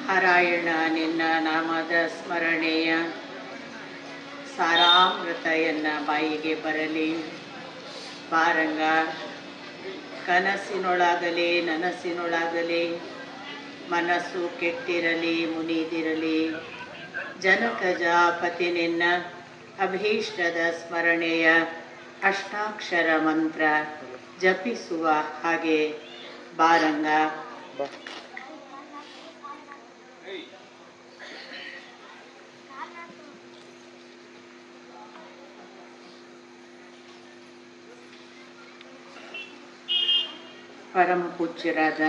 ನಾರಾಯಣ ನಿನ್ನ ನಾಮದ ಸ್ಮರಣೆಯ ಸಾರಾಮೃತ ಎನ್ನ ಬಾಯಿಗೆ ಬರಲಿ. ಬಾರಂಗ ಕನಸಿನೊಳಗಲಿ ನನಸಿನೊಳಗಲಿ ಮನಸ್ಸು ಕೆಟ್ಟಿರಲಿ ಮುನಿದಿರಲಿ. ಜನಕಜಾಪತಿ ನಿನ್ನ ಅಭೀಷ್ಟದ ಸ್ಮರಣೆಯ ಅಷ್ಟಾಕ್ಷರ ಮಂತ್ರ ಜಪಿಸುವ ಹಾಗೆ ಬಾರಂಗ. ಪರಮ ಪೂಜ್ಯರಾದ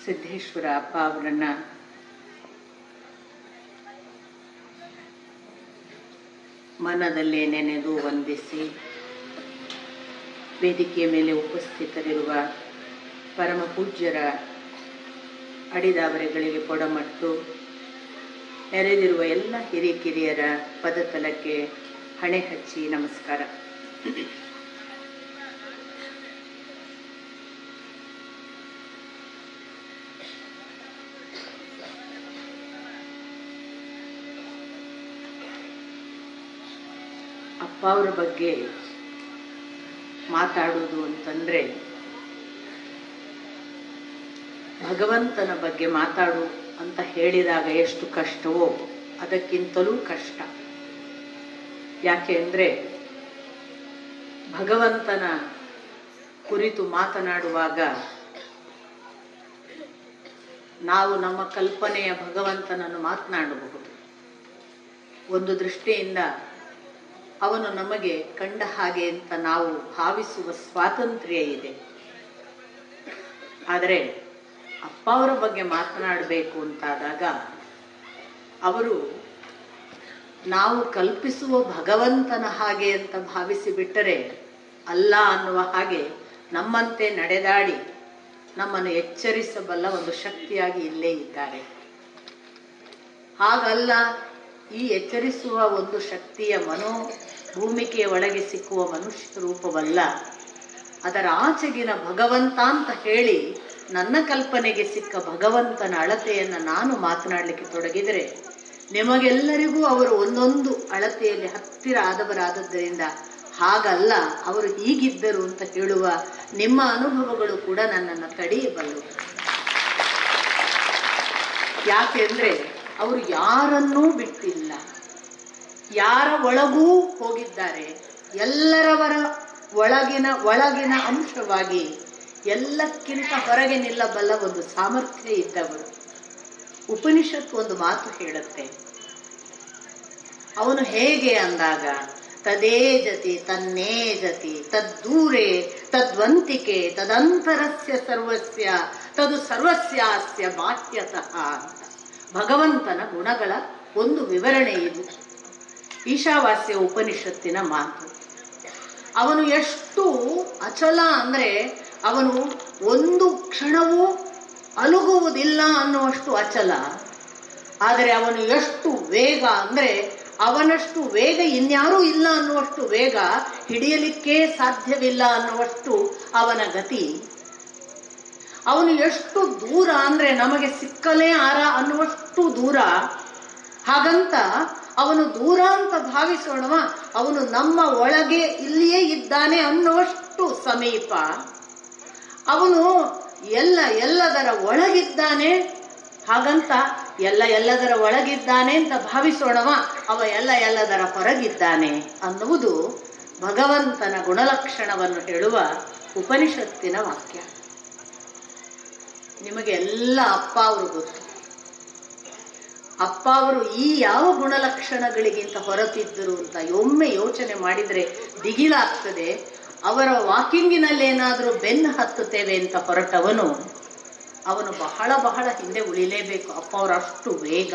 ಸಿದ್ದೇಶ್ವರ ಅಪ್ಪ ಅವರನ್ನು ಮನದಲ್ಲೇ ನೆನೆದು ವಂದಿಸಿ, ವೇದಿಕೆಯ ಮೇಲೆ ಉಪಸ್ಥಿತರಿರುವ ಪರಮ ಪೂಜ್ಯರ ಅಡಿದಾವರೆಗಳಿಗೆ ಕೊಡಮಟ್ಟು ನೆರೆದಿರುವ ಎಲ್ಲ ಹಿರಿಕಿರಿಯರ ಪದತಲಕ್ಕೆ ಹಣೆ ಹಚ್ಚಿ ನಮಸ್ಕಾರ. ಅಪ್ಪ ಅವರ ಬಗ್ಗೆ ಮಾತಾಡುವುದು ಅಂತಂದರೆ, ಭಗವಂತನ ಬಗ್ಗೆ ಮಾತಾಡು ಅಂತ ಹೇಳಿದಾಗ ಎಷ್ಟು ಕಷ್ಟವೋ ಅದಕ್ಕಿಂತಲೂ ಕಷ್ಟ. ಯಾಕೆ ಅಂದರೆ, ಭಗವಂತನ ಕುರಿತು ಮಾತನಾಡುವಾಗ ನಾವು ನಮ್ಮ ಕಲ್ಪನೆಯ ಭಗವಂತನನ್ನು ಮಾತನಾಡಬಹುದು. ಒಂದು ದೃಷ್ಟಿಯಿಂದ ಅವನು ನಮಗೆ ಕಂಡ ಹಾಗೆ ಅಂತ ನಾವು ಭಾವಿಸುವ ಸ್ವಾತಂತ್ರ್ಯ ಇದೆ. ಆದರೆ ಅಪ್ಪ ಅವರ ಬಗ್ಗೆ ಮಾತನಾಡಬೇಕು ಅಂತಾದಾಗ ಅವರು ನಾವು ಕಲ್ಪಿಸುವ ಭಗವಂತನ ಹಾಗೆ ಅಂತ ಭಾವಿಸಿ ಬಿಟ್ಟರೆ ಅಲ್ಲ ಅನ್ನುವ ಹಾಗೆ ನಮ್ಮಂತೆ ನಡೆದಾಡಿ ನಮ್ಮನ್ನು ಎಚ್ಚರಿಸಬಲ್ಲ ಒಂದು ಶಕ್ತಿಯಾಗಿ ಇಲ್ಲೇ ಇದ್ದಾರೆ. ಹಾಗಲ್ಲ, ಈ ಎಚ್ಚರಿಸುವ ಒಂದು ಶಕ್ತಿಯ ಭೂಮಿಕೆಯ ಒಳಗೆ ಸಿಕ್ಕುವ ಮನುಷ್ಯ ರೂಪವಲ್ಲ, ಅದರ ಆಚೆಗಿನ ಭಗವಂತ ಅಂತ ಹೇಳಿ ನನ್ನ ಕಲ್ಪನೆಗೆ ಸಿಕ್ಕ ಭಗವಂತನ ಅಳತೆಯನ್ನು ನಾನು ಮಾತನಾಡಲಿಕ್ಕೆ ತೊಡಗಿದರೆ ನಿಮಗೆಲ್ಲರಿಗೂ ಅವರು ಒಂದೊಂದು ಅಳತೆಯಲ್ಲಿ ಹತ್ತಿರ ಆದವರಾದದ್ದರಿಂದ ಹಾಗಲ್ಲ, ಅವರು ಹೀಗಿದ್ದರು ಅಂತ ಹೇಳುವ ನಿಮ್ಮ ಅನುಭವಗಳು ಕೂಡ ನನ್ನನ್ನು ತಡೆಯಬಲ್ಲವು. ಯಾಕೆಂದ್ರೆ ಅವರು ಯಾರನ್ನೂ ಬಿಟ್ಟಿಲ್ಲ, ಯಾರ ಒಳಗೂ ಹೋಗಿದ್ದಾರೆ. ಎಲ್ಲರವರ ಒಳಗಿನ ಅಂಶವಾಗಿ ಎಲ್ಲಕ್ಕಿಂತ ಹೊರಗೆ ನಿಲ್ಲಬಲ್ಲ ಒಂದು ಸಾಮರ್ಥ್ಯ ಇದ್ದವರು. ಉಪನಿಷತ್ತು ಒಂದು ಮಾತು ಹೇಳುತ್ತೆ, ಅವನು ಹೇಗೆ ಅಂದಾಗ, ತದೇಜತಿ ತನ್ನೇಜತಿ ತದ್ದೂರೇ ತದ್ವಂತಿಕೆ ತದಂತರಸ್ಯ ಸರ್ವಸ್ಯ ತದು ಸರ್ವಸ್ಯಾಸ್ಯ ಬಾಹ್ಯತಃ ಅಂತ. ಭಗವಂತನ ಗುಣಗಳ ಒಂದು ವಿವರಣೆ ಇದು, ಈಶಾವಾಸ್ಯ ಉಪನಿಷತ್ತಿನ ಮಾತು. ಅವನು ಎಷ್ಟು ಅಚಲ ಅಂದರೆ ಅವನು ಒಂದು ಕ್ಷಣವೂ ಅಲುಗುವುದಿಲ್ಲ ಅನ್ನುವಷ್ಟು ಅಚಲ. ಆದರೆ ಅವನು ಎಷ್ಟು ವೇಗ ಅಂದರೆ ಅವನಷ್ಟು ವೇಗ ಇನ್ಯಾರೂ ಇಲ್ಲ ಅನ್ನುವಷ್ಟು ವೇಗ, ಹಿಡಿಯಲಿಕ್ಕೆ ಸಾಧ್ಯವಿಲ್ಲ ಅನ್ನುವಷ್ಟು ಅವನ ಗತಿ. ಅವನು ಎಷ್ಟು ದೂರ ಅಂದರೆ ನಮಗೆ ಸಿಕ್ಕಲೇ ಅನ್ನುವಷ್ಟು ದೂರ. ಹಾಗಂತ ಅವನು ದೂರ ಅಂತ ಭಾವಿಸೋಣವ, ಅವನು ನಮ್ಮ ಒಳಗೆ ಇಲ್ಲಿಯೇ ಇದ್ದಾನೆ ಅನ್ನುವಷ್ಟು ಸಮೀಪ. ಅವನು ಎಲ್ಲದರ ಒಳಗಿದ್ದಾನೆ. ಹಾಗಂತ ಎಲ್ಲದರ ಒಳಗಿದ್ದಾನೆ ಅಂತ ಭಾವಿಸೋಣವ, ಅವ ಎಲ್ಲದರ ಹೊರಗಿದ್ದಾನೆ ಅನ್ನುವುದು ಭಗವಂತನ ಗುಣಲಕ್ಷಣವನ್ನು ಹೇಳುವ ಉಪನಿಷತ್ತಿನ ವಾಕ್ಯ. ನಿಮಗೆ ಎಲ್ಲ ಅಪ್ಪ ಅವರು ಗೊತ್ತು. ಅಪ್ಪ ಅವರು ಈ ಯಾವ ಗುಣಲಕ್ಷಣಗಳಿಗಿಂತ ಹೊರತಿದ್ದರು ಅಂತ ಒಮ್ಮೆ ಯೋಚನೆ ಮಾಡಿದರೆ ದಿಗಿಲಾಗ್ತದೆ. ಅವರ ವಾಕಿಂಗಿನಲ್ಲಿ ಏನಾದರೂ ಬೆನ್ನು ಹತ್ತುತ್ತೇವೆ ಅಂತ ಹೊರಟವನು ಅವನು ಬಹಳ ಹಿಂದೆ ಉಳಿಲೇಬೇಕು. ಅಪ್ಪ ಅವರ ಅಷ್ಟು ವೇಗ.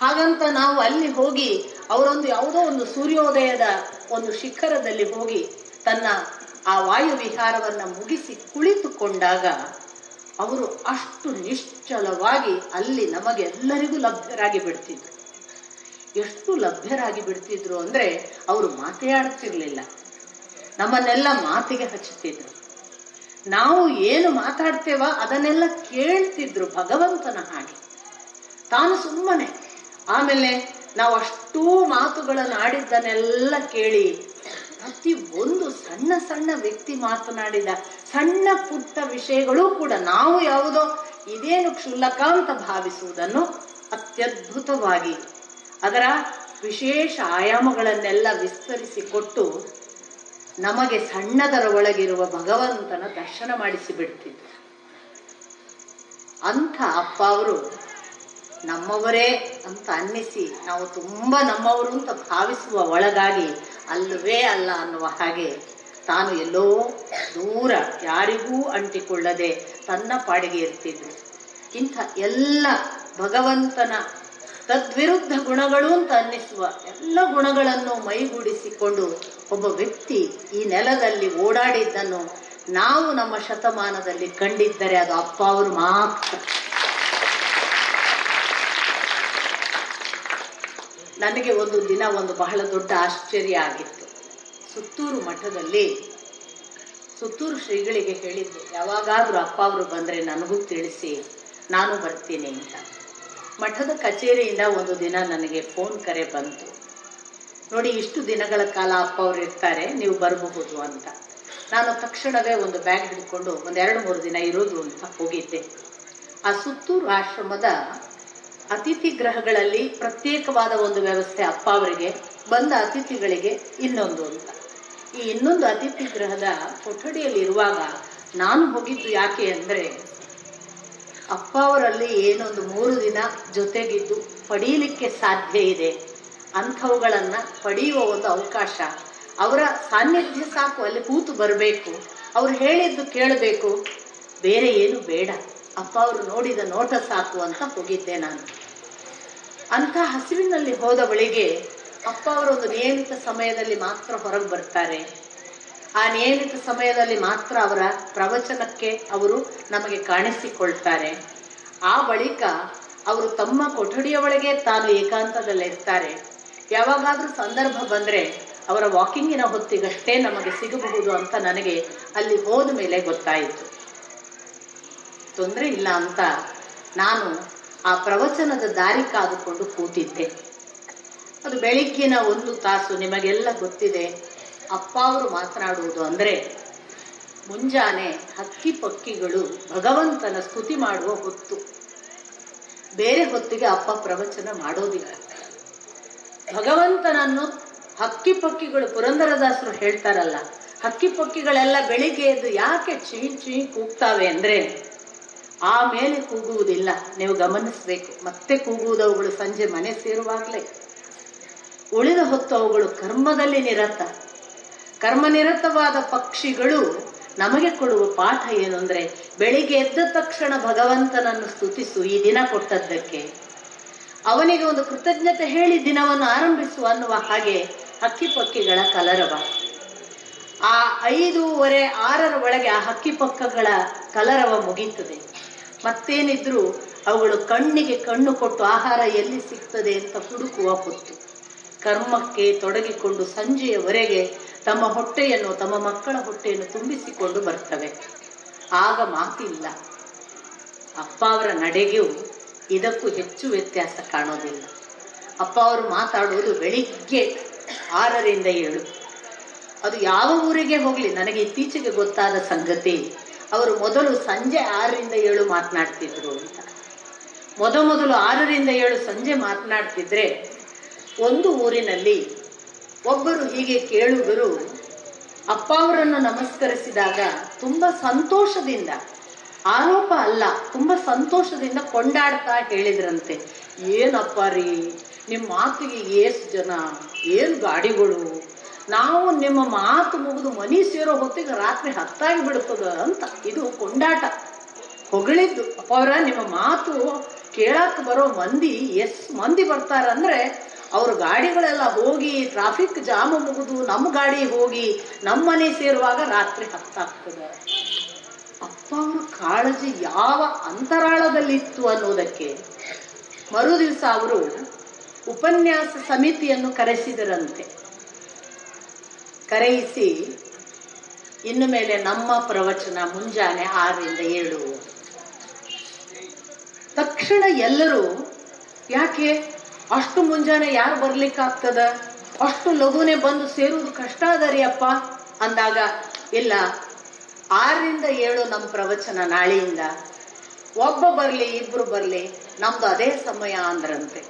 ಹಾಗಂತ ನಾವು ಅಲ್ಲಿ ಹೋಗಿ ಅವರೊಂದು ಯಾವುದೋ ಒಂದು ಸೂರ್ಯೋದಯದ ಒಂದು ಶಿಖರದಲ್ಲಿ ಹೋಗಿ ತನ್ನ ಆ ವಾಯು ವಿಹಾರವನ್ನು ಮುಗಿಸಿ ಕುಳಿತುಕೊಂಡಾಗ ಅವರು ಅಷ್ಟು ನಿಶ್ಚಲವಾಗಿ ಅಲ್ಲಿ ನಮಗೆಲ್ಲರಿಗೂ ಲಭ್ಯರಾಗಿ ಬಿಡ್ತಿದ್ರು. ಎಷ್ಟು ಲಭ್ಯರಾಗಿ ಬಿಡ್ತಿದ್ರು ಅಂದರೆ ಅವರು ಮಾತೇ ಆಡ್ತಿರ್ಲಿಲ್ಲ, ನಮ್ಮನ್ನೆಲ್ಲ ಮಾತಿಗೆ ಹಚ್ಚುತ್ತಿದ್ರು. ನಾವು ಏನು ಮಾತಾಡ್ತೇವ ಅದನ್ನೆಲ್ಲ ಕೇಳ್ತಿದ್ರು ಭಗವಂತನ ಹಾಗೆ. ತಾನು ಸುಮ್ಮನೆ. ಆಮೇಲೆ ನಾವು ಅಷ್ಟೂ ಮಾತುಗಳನ್ನು ಆಡಿದ್ದನ್ನೆಲ್ಲ ಕೇಳಿ ಪ್ರತಿ ಒಂದು ಸಣ್ಣ ಸಣ್ಣ ವ್ಯಕ್ತಿ ಮಾತನಾಡಿದ ಸಣ್ಣ ಪುಟ್ಟ ವಿಷಯಗಳು ಕೂಡ ನಾವು ಯಾವುದೋ ಇದೇನು ಕ್ಷುಲ್ಲಕ ಅಂತ ಭಾವಿಸುವುದನ್ನು ಅತ್ಯದ್ಭುತವಾಗಿ ಅದರ ವಿಶೇಷ ಆಯಾಮಗಳನ್ನೆಲ್ಲ ವಿಸ್ತರಿಸಿಕೊಟ್ಟು ನಮಗೆ ಸಣ್ಣದರ ಒಳಗಿರುವ ಭಗವಂತನ ದರ್ಶನ ಮಾಡಿಸಿಬಿಡ್ತಿದ್ರು. ಅಂಥ ಅಪ್ಪ ಅವರು ನಮ್ಮವರೇ ಅಂತ ಅನ್ನಿಸಿ ನಾವು ತುಂಬಾ ನಮ್ಮವರು ಅಂತ ಭಾವಿಸುವ ಒಳಗಾಗಿ ಅಲ್ಲವೇ ಅಲ್ಲ ಅನ್ನುವ ಹಾಗೆ ತಾನು ಎಲ್ಲೋ ದೂರ ಯಾರಿಗೂ ಅಂಟಿಕೊಳ್ಳದೆ ತನ್ನ ಪಾಡಿಗೆ ಇರ್ತಿದ್ರು. ಇಂಥ ಎಲ್ಲ ಭಗವಂತನ ತದ್ವಿರುದ್ಧ ಗುಣಗಳು ಅಂತ ಅನ್ನಿಸುವ ಎಲ್ಲ ಗುಣಗಳನ್ನು ಮೈಗೂಡಿಸಿಕೊಂಡು ಒಬ್ಬ ವ್ಯಕ್ತಿ ಈ ನೆಲದಲ್ಲಿ ಓಡಾಡಿದ್ದನ್ನು ನಾವು ನಮ್ಮ ಶತಮಾನದಲ್ಲಿ ಕಂಡಿದ್ದರೆ ಅದು ಅಪ್ಪ ಅವರು ಮಾತ್ರ. ನನಗೆ ಒಂದು ದಿನ ಒಂದು ಬಹಳ ದೊಡ್ಡ ಆಶ್ಚರ್ಯ ಆಗಿತ್ತು. ಸುತ್ತೂರು ಮಠದಲ್ಲಿ ಸುತ್ತೂರು ಶ್ರೀಗಳಿಗೆ ಹೇಳಿದ್ದೆ, ಯಾವಾಗಾದ್ರೂ ಅಪ್ಪ ಅವರು ಬಂದ್ರೆ ನನಗೂ ತಿಳಿಸಿ, ನಾನು ಬರ್ತೀನಿ ಅಂತ. ಮಠದ ಕಚೇರಿಯಿಂದ ಒಂದು ದಿನ ನನಗೆ ಫೋನ್ ಕರೆ ಬಂತು. ನೋಡಿ, ಇಷ್ಟು ದಿನಗಳ ಕಾಲ ಅಪ್ಪ ಅವರು ಇರ್ತಾರೆ, ನೀವು ಬರಬಹುದು ಅಂತ. ನಾನು ತಕ್ಷಣವೇ ಒಂದು ಬ್ಯಾಗ್ ಹಿಡ್ಕೊಂಡು ಒಂದು 2-3 ದಿನ ಇರೋದು ಅಂತ ಹೋಗಿದ್ದೆ. ಆ ಸುತ್ತೂರು ಆಶ್ರಮದ ಅತಿಥಿ ಗೃಹಗಳಲ್ಲಿ ಪ್ರತ್ಯೇಕವಾದ ಒಂದು ವ್ಯವಸ್ಥೆ ಅಪ್ಪ ಅವರಿಗೆ, ಬಂದ ಅತಿಥಿಗಳಿಗೆ ಇನ್ನೊಂದು ಅಂತ. ಈ ಇನ್ನೊಂದು ಅತಿಥಿ ಗೃಹದ ಕೊಠಡಿಯಲ್ಲಿ ಇರುವಾಗ ನಾನು ಹೋಗಿದ್ದು ಯಾಕೆ ಅಂದ್ರೆ, ಅಪ್ಪ ಅವರಲ್ಲಿ ಏನೊಂದು 3 ದಿನ ಜೊತೆಗಿದ್ದು ಪಡೀಲಿಕ್ಕೆ ಸಾಧ್ಯ ಇದೆ ಅಂಥವುಗಳನ್ನ ಪಡೆಯುವ ಒಂದು ಅವಕಾಶ, ಅವರ ಸಾನ್ನಿಧ್ಯ ಸಾಕು, ಅಲ್ಲಿ ಕೂತು ಬರಬೇಕು, ಅವ್ರು ಹೇಳಿದ್ದು ಕೇಳಬೇಕು, ಬೇರೆ ಏನು ಬೇಡ, ಅಪ್ಪ ಅವರು ನೋಡಿದ ನೋಟ ಸಾಕು ಅಂತ ಹೋಗಿದ್ದೆ ನಾನು. ಅಂಥ ಹಸಿವಿನಲ್ಲಿ ಹೋದ ಬಳಿಗೆ ಅಪ್ಪ ಅವರು ಒಂದು ನಿಯಮಿತ ಸಮಯದಲ್ಲಿ ಮಾತ್ರ ಹೊರಗೆ ಬರ್ತಾರೆ. ಆ ನಿಯಮಿತ ಸಮಯದಲ್ಲಿ ಮಾತ್ರ ಅವರ ಪ್ರವಚನಕ್ಕೆ ಅವರು ನಮಗೆ ಕಾಣಿಸಿಕೊಳ್ತಾರೆ. ಆ ಬಳಿಕ ಅವರು ತಮ್ಮ ಕೊಠಡಿಯ ಒಳಗೆ ತಾನು ಏಕಾಂತದಲ್ಲಿರ್ತಾರೆ. ಯಾವಾಗಾದ್ರೂ ಸಂದರ್ಭ ಬಂದ್ರೆ ಅವರ ವಾಕಿಂಗಿನ ಹೊತ್ತಿಗಷ್ಟೇ ನಮಗೆ ಸಿಗಬಹುದು ಅಂತ ನನಗೆ ಅಲ್ಲಿ ಹೋದ ಮೇಲೆ ಗೊತ್ತಾಯಿತು. ತೊಂದರೆ ಇಲ್ಲ ಅಂತ ನಾನು ಆ ಪ್ರವಚನದ ದಾರಿ ಕಾದುಕೊಂಡು ಕೂತಿದ್ದೆ. ಅದು ಬೆಳಿಗ್ಗಿನ 1 ತಾಸು. ನಿಮಗೆಲ್ಲ ಗೊತ್ತಿದೆ, ಅಪ್ಪ ಅವರು ಮಾತನಾಡುವುದು ಅಂದ್ರೆ ಮುಂಜಾನೆ ಹಕ್ಕಿ ಪಕ್ಕಿಗಳು ಭಗವಂತನ ಸ್ತುತಿ ಮಾಡುವ ಹೊತ್ತು. ಬೇರೆ ಹೊತ್ತಿಗೆ ಅಪ್ಪ ಪ್ರವಚನ ಮಾಡೋದಿಲ್ಲ. ಭಗವಂತನನ್ನು ಹಕ್ಕಿ ಪಕ್ಕಿಗಳು, ಪುರಂದರದಾಸರು ಹೇಳ್ತಾರಲ್ಲ, ಹಕ್ಕಿ ಪಕ್ಕಿಗಳೆಲ್ಲ ಬೆಳಿಗ್ಗೆ ಎದ್ದು ಯಾಕೆ ಚೀ ಚೀ ಕೂಗ್ತಾವೆ ಅಂದ್ರೆ ಆಮೇಲೆ ಕೂಗುವುದಿಲ್ಲ. ನೀವು ಗಮನಿಸ್ಬೇಕು, ಮತ್ತೆ ಕೂಗುವುದವುಗಳು ಸಂಜೆ ಮನೆ ಸೇರುವಾಗಲೇ. ಉಳಿದ ಹೊತ್ತು ಅವುಗಳು ಕರ್ಮದಲ್ಲಿ ನಿರತ. ಕರ್ಮನಿರತವಾದ ಪಕ್ಷಿಗಳು ನಮಗೆ ಕೊಡುವ ಪಾಠ ಏನು ಅಂದ್ರೆ, ಬೆಳಿಗ್ಗೆ ಎದ್ದ ತಕ್ಷಣ ಭಗವಂತನನ್ನು ಸ್ತುತಿಸು, ಈ ದಿನ ಕೊಟ್ಟದ್ದಕ್ಕೆ, ಅವನಿಗೆ ಒಂದು ಕೃತಜ್ಞತೆ ಹೇಳಿ ದಿನವನ್ನು ಆರಂಭಿಸು ಅನ್ನುವ ಹಾಗೆ ಹಕ್ಕಿ ಪಕ್ಕಿಗಳ ಕಲರವ. ಆ 5:30, 6 ಒಳಗೆ ಆ ಹಕ್ಕಿ ಪಕ್ಕಗಳ ಕಲರವ ಮುಗೀತದೆ. ಮತ್ತೇನಿದ್ರು ಅವುಗಳು ಕಣ್ಣಿಗೆ ಕಣ್ಣು ಕೊಟ್ಟು ಆಹಾರ ಎಲ್ಲಿ ಸಿಗ್ತದೆ ಅಂತ ಹುಡುಕುವ ಹೊತ್ತು. ಕರ್ಮಕ್ಕೆ ತೊಡಗಿಕೊಂಡು ಸಂಜೆಯವರೆಗೆ ತಮ್ಮ ಹೊಟ್ಟೆಯನ್ನು, ತಮ್ಮ ಮಕ್ಕಳ ಹೊಟ್ಟೆಯನ್ನು ತುಂಬಿಸಿಕೊಂಡು ಬರ್ತವೆ. ಆಗ ಮಾತಿಲ್ಲ. ಅಪ್ಪ ಅವರ ನಡೆಗೂ ಇದಕ್ಕೂ ಹೆಚ್ಚು ವ್ಯತ್ಯಾಸ ಕಾಣೋದಿಲ್ಲ. ಅಪ್ಪ ಅವರು ಮಾತಾಡುವುದು ಬೆಳಿಗ್ಗೆ 6ರಿಂದ 7. ಅದು ಯಾವ ಊರಿಗೆ ಹೋಗ್ಲಿ, ನನಗೆ ಇತ್ತೀಚೆಗೆ ಗೊತ್ತಾದ ಸಂಗತಿ, ಅವರು ಮೊದಲು ಸಂಜೆ 6ರಿಂದ 7 ಮಾತನಾಡ್ತಿದ್ರು ಅಂತ. ಮೊದಲು 6ರಿಂದ 7 ಸಂಜೆ ಮಾತನಾಡ್ತಿದ್ರೆ, ಒಂದು ಊರಿನಲ್ಲಿ ಒಬ್ಬರು ಹೀಗೆ ಕೇಳುಗರು ಅಪ್ಪ ಅವರನ್ನು ನಮಸ್ಕರಿಸಿದಾಗ ತುಂಬಾ ಸಂತೋಷದಿಂದ, ಆರೋಪ ಅಲ್ಲ, ತುಂಬಾ ಸಂತೋಷದಿಂದ ಕೊಂಡಾಡ್ತಾ ಹೇಳಿದ್ರಂತೆ, ಏನಪ್ಪ ರೀ ನಿಮ್ಮ ಮಾತಿಗೆ ಎಷ್ಟು ಜನ, ಏನು ಗಾಡಿಗಳು, ನಾವು ನಿಮ್ಮ ಮಾತು ಮುಗಿದು ಮನಿ ಸೇರೋ ಹೊತ್ತಿಗೆ ರಾತ್ರಿ 10 ಬಿಡ್ತದ ಅಂತ. ಇದು ಕೊಂಡಾಟ, ಹೊಗಳಿದ್ದು. ಅಪ್ಪ ಅವರ ನಿಮ್ಮ ಮಾತು ಕೇಳಕ್ ಬರೋ ಮಂದಿ ಎಷ್ಟು ಮಂದಿ ಬರ್ತಾರಂದ್ರೆ, ಅವ್ರ ಗಾಡಿಗಳೆಲ್ಲ ಹೋಗಿ ಟ್ರಾಫಿಕ್ ಜಾಮ್ ಮುಗಿದು ನಮ್ಮ ಗಾಡಿ ಹೋಗಿ ನಮ್ಮ ಮನೆ ಸೇರುವಾಗ ರಾತ್ರಿ 10 ಆಗ್ತದೆ. ಅಪ್ಪ ಅವರ ಕಾಳಜಿ ಯಾವ ಅಂತರಾಳದಲ್ಲಿತ್ತು ಅನ್ನೋದಕ್ಕೆ ಮರುದಿವಸ ಅವರು ಉಪನ್ಯಾಸ ಸಮಿತಿಯನ್ನು ಕರೆಸಿದರಂತೆ. ಕರೆಯಿಸಿ ಇನ್ನು ಮೇಲೆ ನಮ್ಮ ಪ್ರವಚನ ಮುಂಜಾನೆ 6 ರಿಂದ 7. ತಕ್ಷಣ ಎಲ್ಲರೂ ಯಾಕೆ ಅಷ್ಟು ಮುಂಜಾನೆ ಯಾರು ಬರ್ಲಿಕ್ಕಾಗ್ತದ, ಅಷ್ಟು ಲಘುನೆ ಬಂದು ಸೇರುವುದು ಕಷ್ಟ ಅದರಿ ಅಪ್ಪ ಅಂದಾಗ, ಇಲ್ಲ 6 ರಿಂದ 7 ನಮ್ಮ ಪ್ರವಚನ ನಾಳೆಯಿಂದ, ಒಬ್ಬ ಬರ್ಲಿ ಇಬ್ರು ಬರ್ಲಿ ನಮ್ದು ಅದೇ ಸಮಯ ಅಂದ್ರಂತೆ.